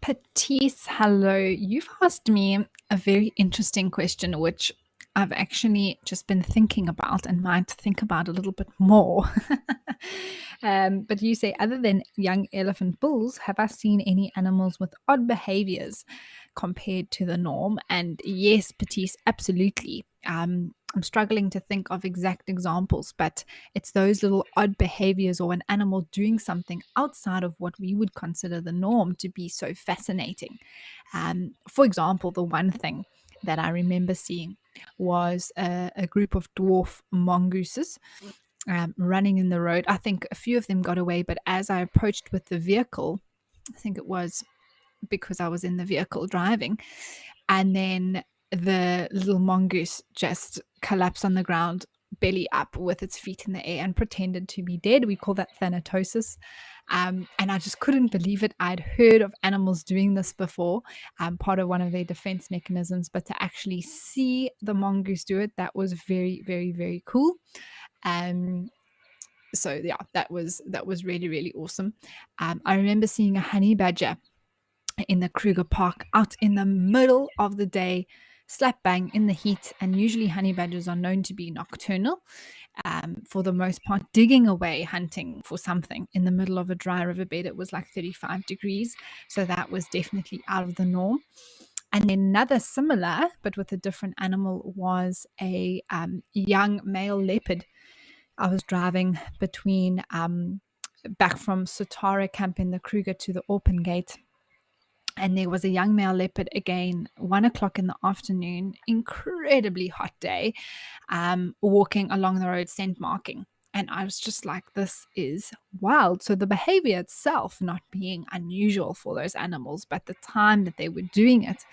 Patisse, hello. You've asked me a very interesting question, which I've actually just been thinking about and might think about a little bit more. But you say, other than young elephant bulls, have I seen any animals with odd behaviors compared to the norm? And yes, Patisse, absolutely. I'm struggling to think of exact examples, but it's those little odd behaviors or an animal doing something outside of what we would consider the norm to be so fascinating. For example, the one thing that I remember seeing was a group of dwarf mongooses running in the road. I think a few of them got away, but as I approached with the vehicle, I think it was because I was in the vehicle driving, and then the little mongoose just collapsed on the ground, belly up with its feet in the air and pretended to be dead. We call that thanatosis. And I just couldn't believe it. I'd heard of animals doing this before, part of one of their defense mechanisms, but to actually see the mongoose do it, that was very, very, very cool. Um, so yeah, that was really, really awesome. I remember seeing a honey badger in the Kruger Park out in the middle of the day, slap bang in the heat. And usually, honey badgers are known to be nocturnal, for the most part, digging away, hunting for something in the middle of a dry riverbed. It was like 35 degrees. So that was definitely out of the norm. And then another similar, but with a different animal, was a young male leopard. I was driving between back from Sotara camp in the Kruger to the Orpen Gate, and there was a young male leopard again, 1 o'clock in the afternoon, incredibly hot day, walking along the road, scent marking. And I was just like, this is wild. So the behavior itself not being unusual for those animals, but the time that they were doing it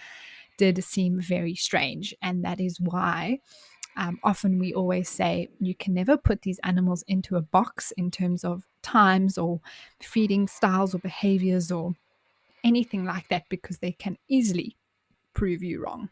did seem very strange. And that is why often we always say you can never put these animals into a box in terms of times or feeding styles or behaviors or anything like that, because they can easily prove you wrong.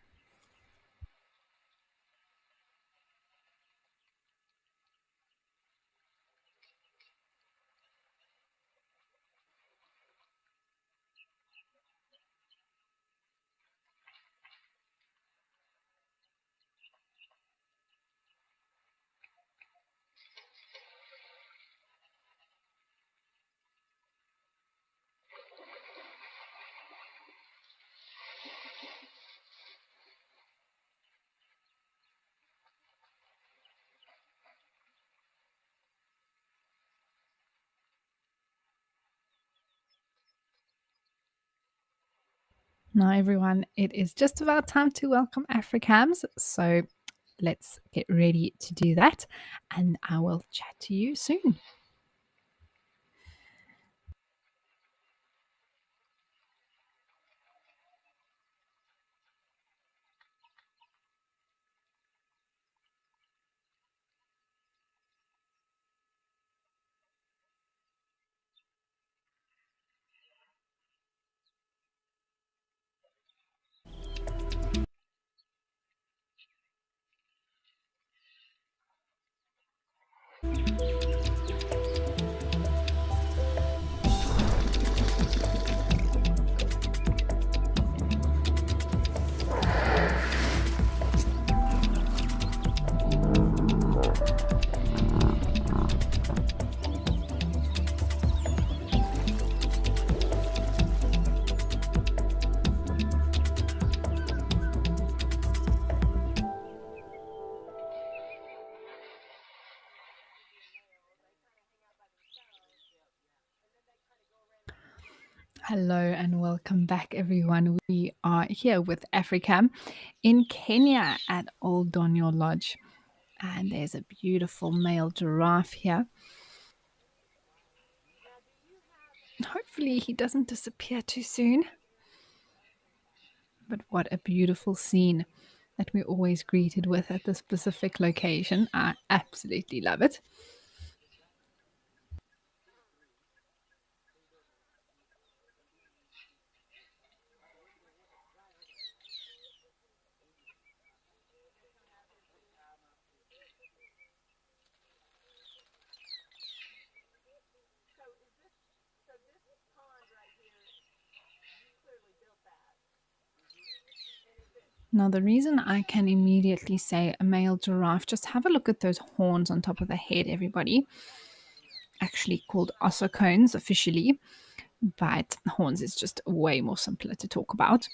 Now, everyone, it is just about time to welcome Africams. So let's get ready to do that, and I will chat to you soon. Hello and welcome back, everyone. We are here with Africam in Kenya at Old Donyo Lodge, and there's a beautiful male giraffe here. Hopefully, he doesn't disappear too soon. But what a beautiful scene that we're always greeted with at this specific location. I absolutely love it. Now, the reason I can immediately say a male giraffe, just have a look at those horns on top of the head, everybody. Actually called ossicones officially, but horns is just way more simpler to talk about.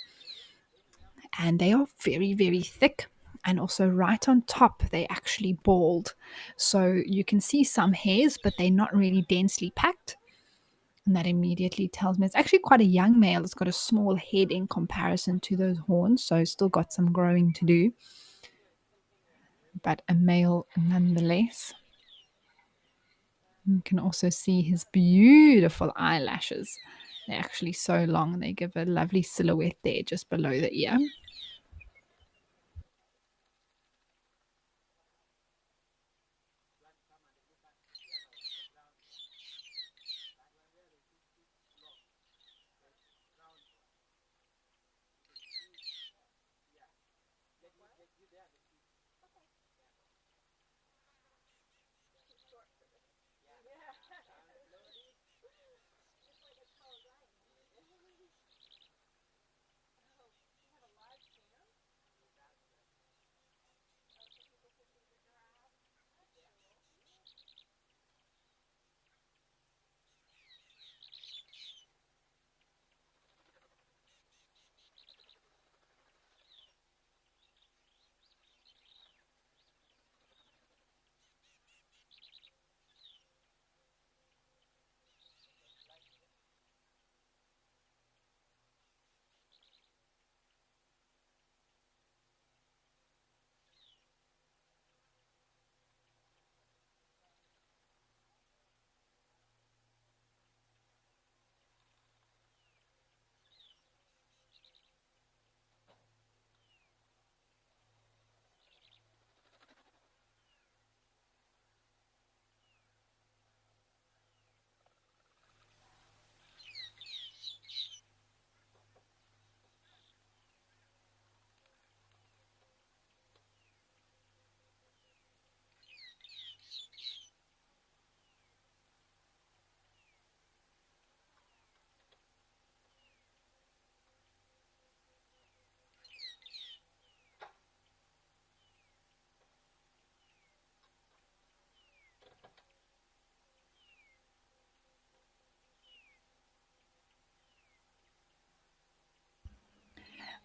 And they are very, very thick. And also, right on top, they actually bald. So you can see some hairs, but they're not really densely packed. And that immediately tells me it's actually quite a young male. It's got a small head in comparison to those horns, so still got some growing to do, but a male nonetheless. You can also see his beautiful eyelashes. They're actually so long, they give a lovely silhouette there just below the ear.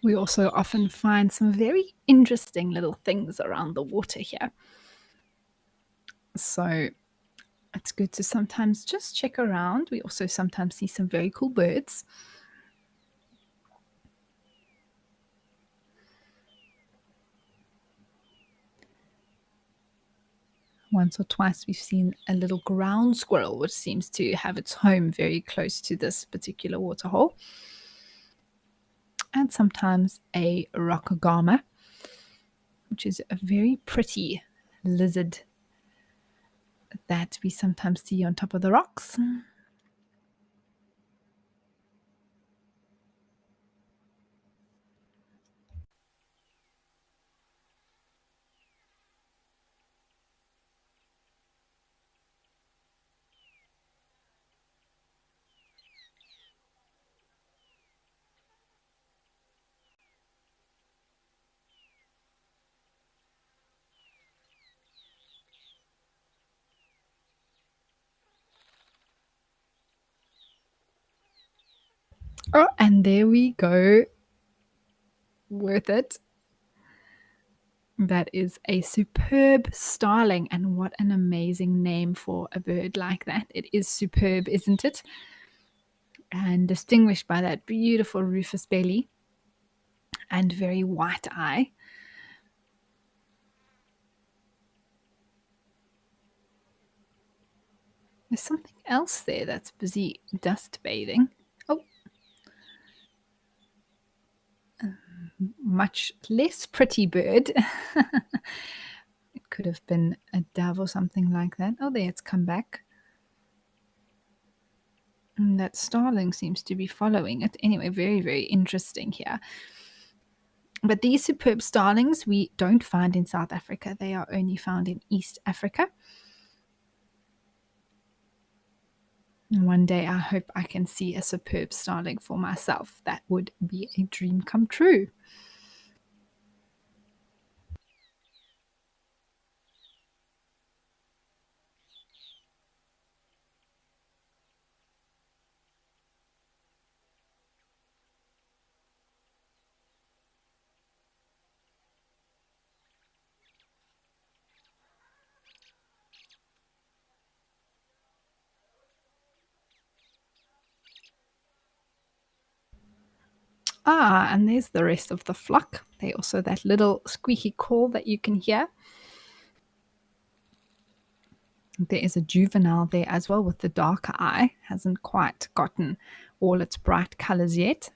We also often find some very interesting little things around the water here. So it's good to sometimes just check around. We also sometimes see some very cool birds. Once or twice we've seen a little ground squirrel, which seems to have its home very close to this particular waterhole. And sometimes a rockagama, which is a very pretty lizard that we sometimes see on top of the rocks. Oh, and there we go. Worth it. That is a superb starling, and what an amazing name for a bird like that. It is superb, isn't it? and distinguished by that beautiful rufous belly and very white eye. There's something else there that's busy dust bathing. Oh, much less pretty bird. It could have been a dove or something like that. Oh, there, it's come back. And that starling seems to be following it. Anyway, very, very interesting here. But these superb starlings we don't find in South Africa. They are only found in East Africa. And one day I hope I can see a superb starling for myself. That would be a dream come true. Ah, and there's the rest of the flock. They also that little squeaky call that you can hear. There is a juvenile there as well with the darker eye. Hasn't quite gotten all its bright colors yet.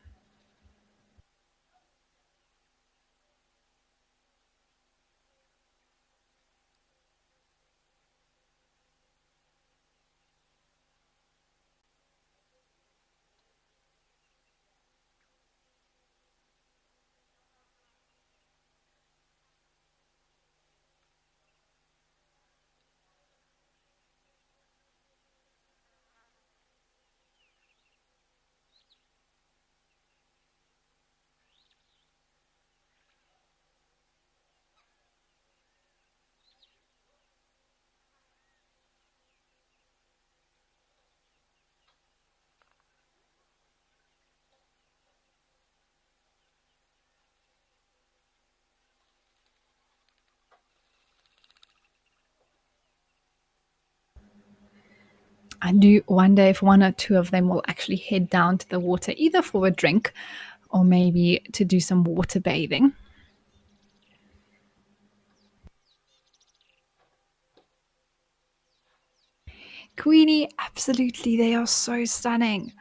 I do wonder if one or two of them will actually head down to the water, either for a drink or maybe to do some water bathing. Queenie, absolutely. They are so stunning.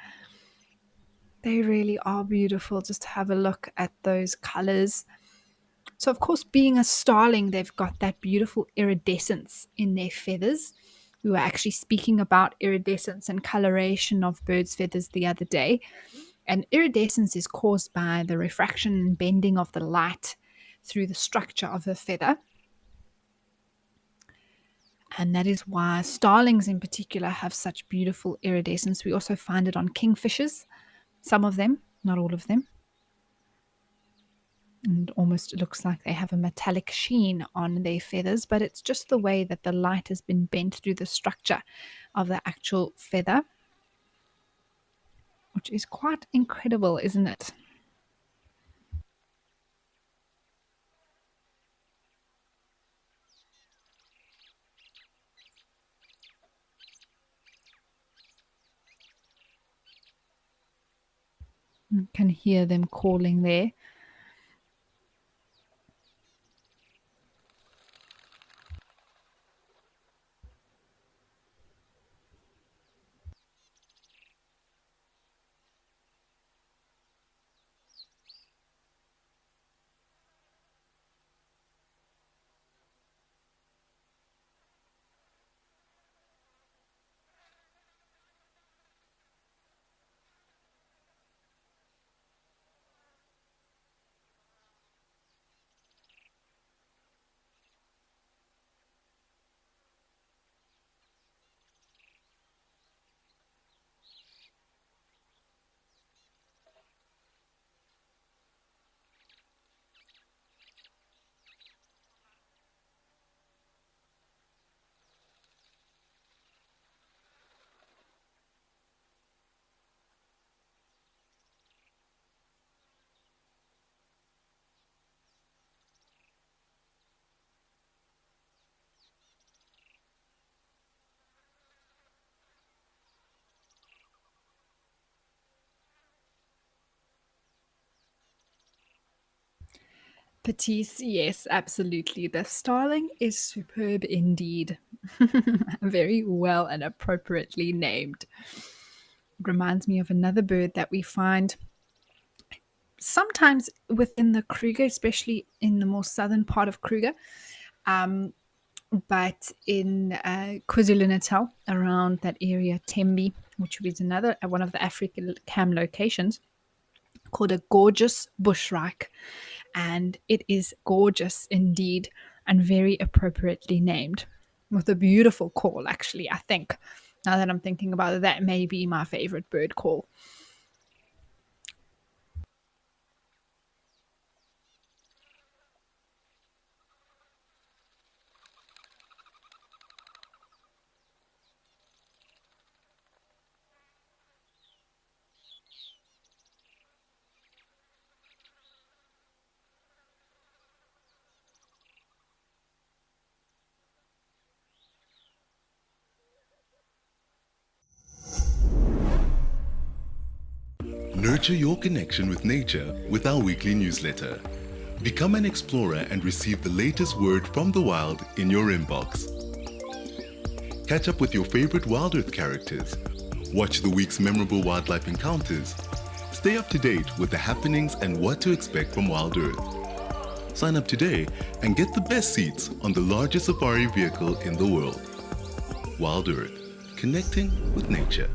They really are beautiful. Just have a look at those colors. So, of course, being a starling, they've got that beautiful iridescence in their feathers. We were actually speaking about iridescence and coloration of birds' feathers the other day. And iridescence is caused by the refraction and bending of the light through the structure of the feather. And that is why starlings in particular have such beautiful iridescence. We also find it on kingfishers, some of them, not all of them. And almost looks like they have a metallic sheen on their feathers, but it's just the way that the light has been bent through the structure of the actual feather, which is quite incredible, isn't it? You can hear them calling there. Patisse, yes, absolutely. The starling is superb indeed. Very well and appropriately named. Reminds me of another bird that we find sometimes within the Kruger, especially in the more southern part of Kruger, um, but in KwaZulu-Natal, around that area, Tembe, which is another one of the African cam locations, called a gorgeous bushreich, and it is gorgeous indeed and very appropriately named, with a beautiful call. Actually, I think now that I'm thinking about it, that may be my favorite bird call. Nurture your connection with nature with our weekly newsletter. Become an explorer and receive the latest word from the wild in your inbox. Catch up with your favorite WildEarth characters. Watch the week's memorable wildlife encounters. Stay up to date with the happenings and what to expect from WildEarth. Sign up today and get the best seats on the largest safari vehicle in the world. WildEarth, connecting with nature.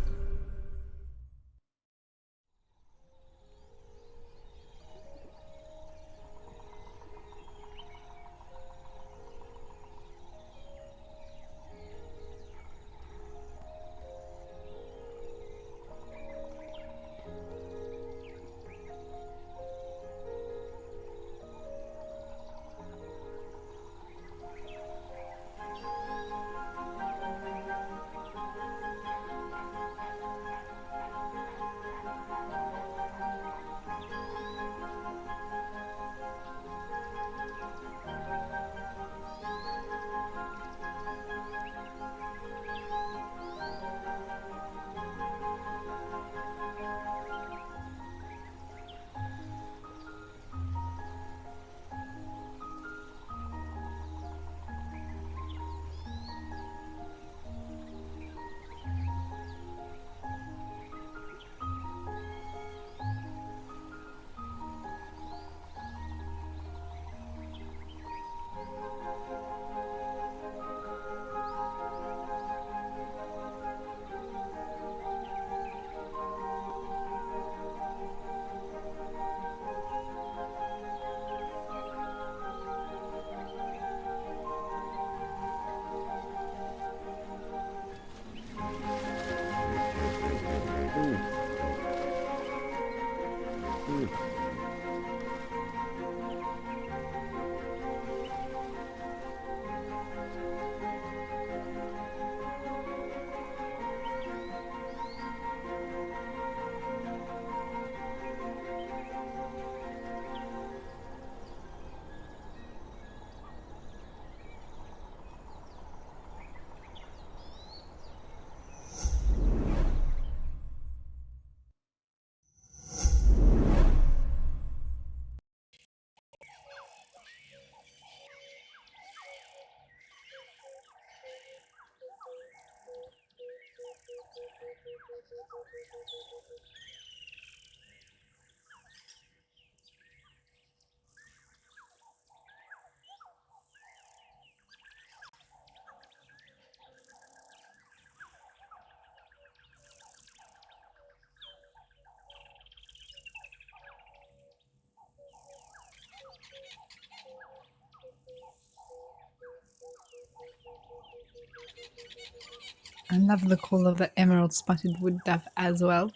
I love the call of the emerald spotted wood dove as well.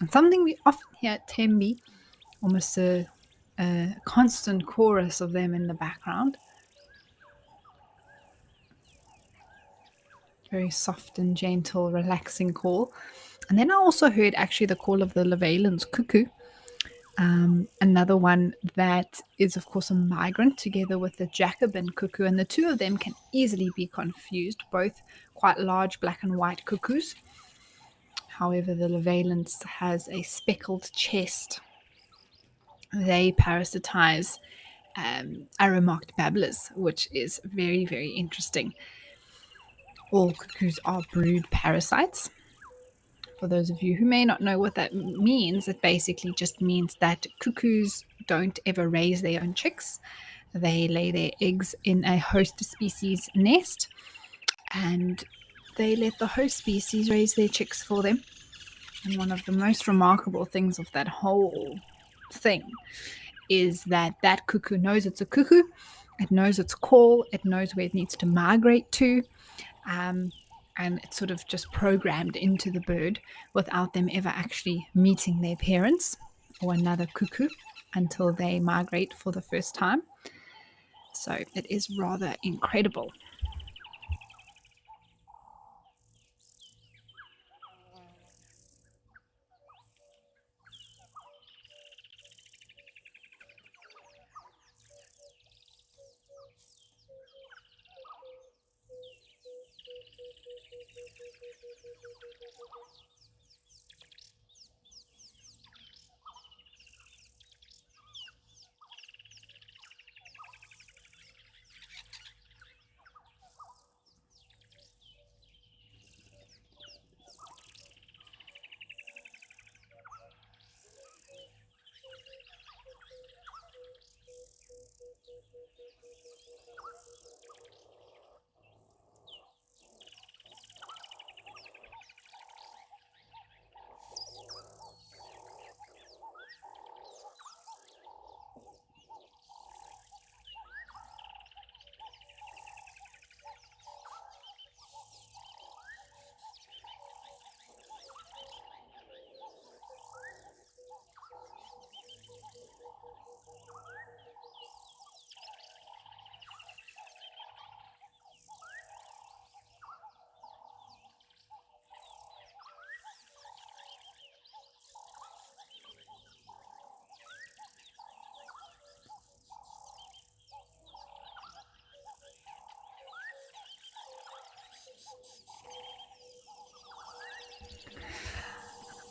And something we often hear at Tembe, almost a constant chorus of them in the background. Very soft and gentle, relaxing call. And then I also heard actually the call of the Levalin's cuckoo. Another one that is, of course, a migrant together with the Jacobin cuckoo, and the two of them can easily be confused, both quite large black and white cuckoos. However, the Levalin's has a speckled chest. They parasitize arrow-marked babblers, which is very, very interesting. All cuckoos are brood parasites. For those of you who may not know what that means, it basically just means that cuckoos don't ever raise their own chicks. They lay their eggs in a host species nest, and they let the host species raise their chicks for them. And one of the most remarkable things of that whole thing is that that cuckoo knows it's a cuckoo. It knows its call. It knows where it needs to migrate to. And it's sort of just programmed into the bird without them ever actually meeting their parents or another cuckoo until they migrate for the first time. So it is rather incredible.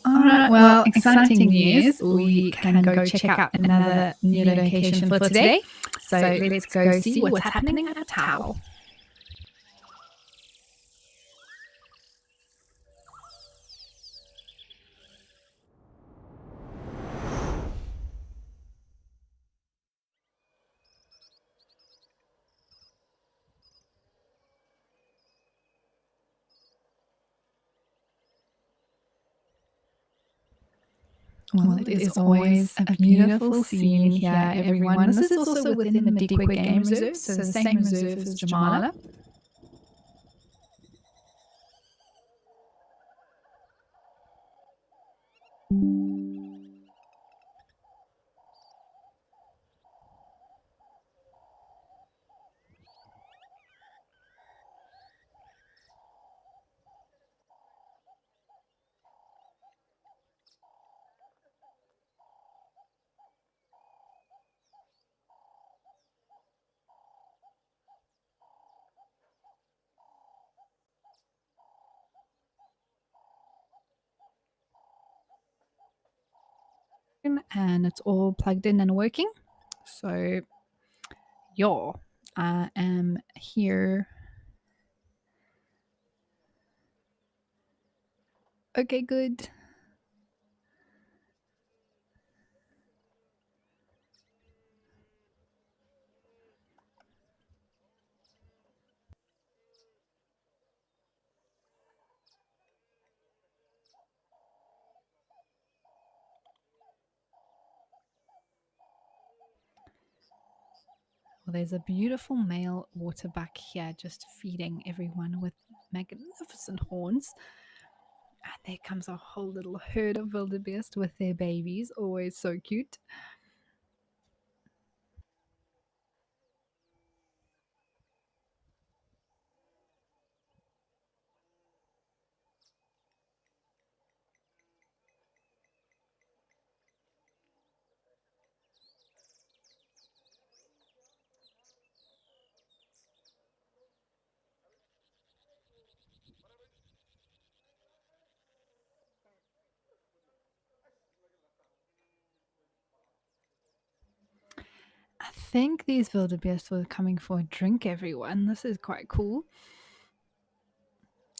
All right, well, exciting news. We can go check out another new location for today. So let's go see what's happening at Tau. Well, it is always a beautiful scene here, everyone. This is also within the Madikwe Game Reserve, so the same reserve as Jamala. And it's all plugged in and working. So, yeah, I am here. Okay, good. Well, there's a beautiful male waterbuck here just feeding everyone with magnificent horns. And there comes a whole little herd of wildebeest with their babies, always so cute. think these wildebeest were coming for a drink, everyone. This is quite cool.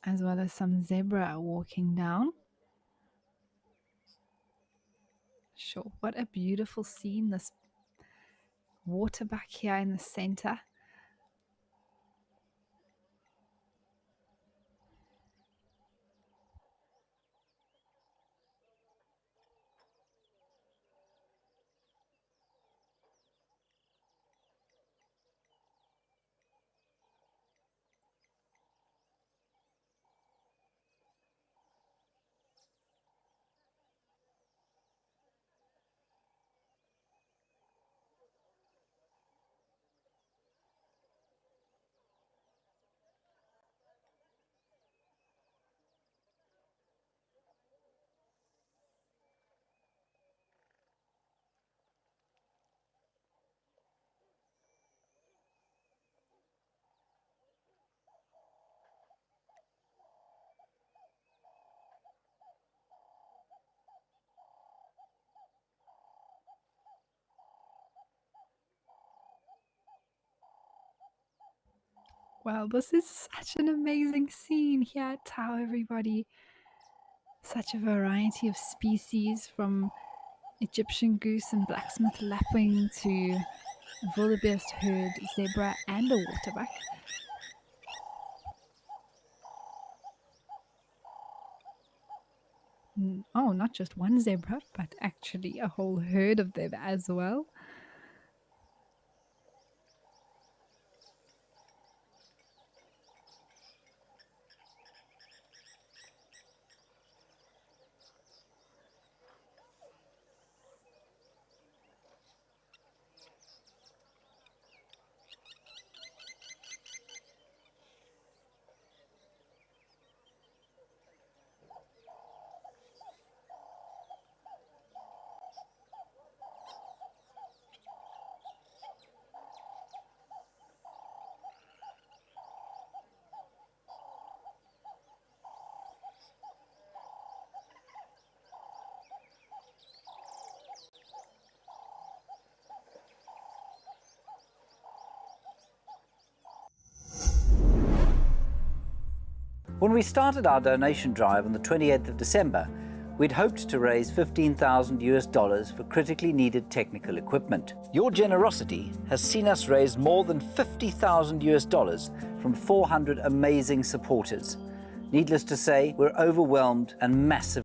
As well as some zebra walking down. Sure, what a beautiful scene. This water back here in the center. Wow, this is such an amazing scene here at Tau, everybody. Such a variety of species, from Egyptian goose and blacksmith lapwing to wildebeest herd, zebra, and a waterbuck. Oh, not just one zebra, but actually a whole herd of them as well. When we started our donation drive on the 28th of December, we'd hoped to raise $15,000 for critically needed technical equipment. Your generosity has seen us raise more than $50,000 from 400 amazing supporters. Needless to say, we're overwhelmed and massively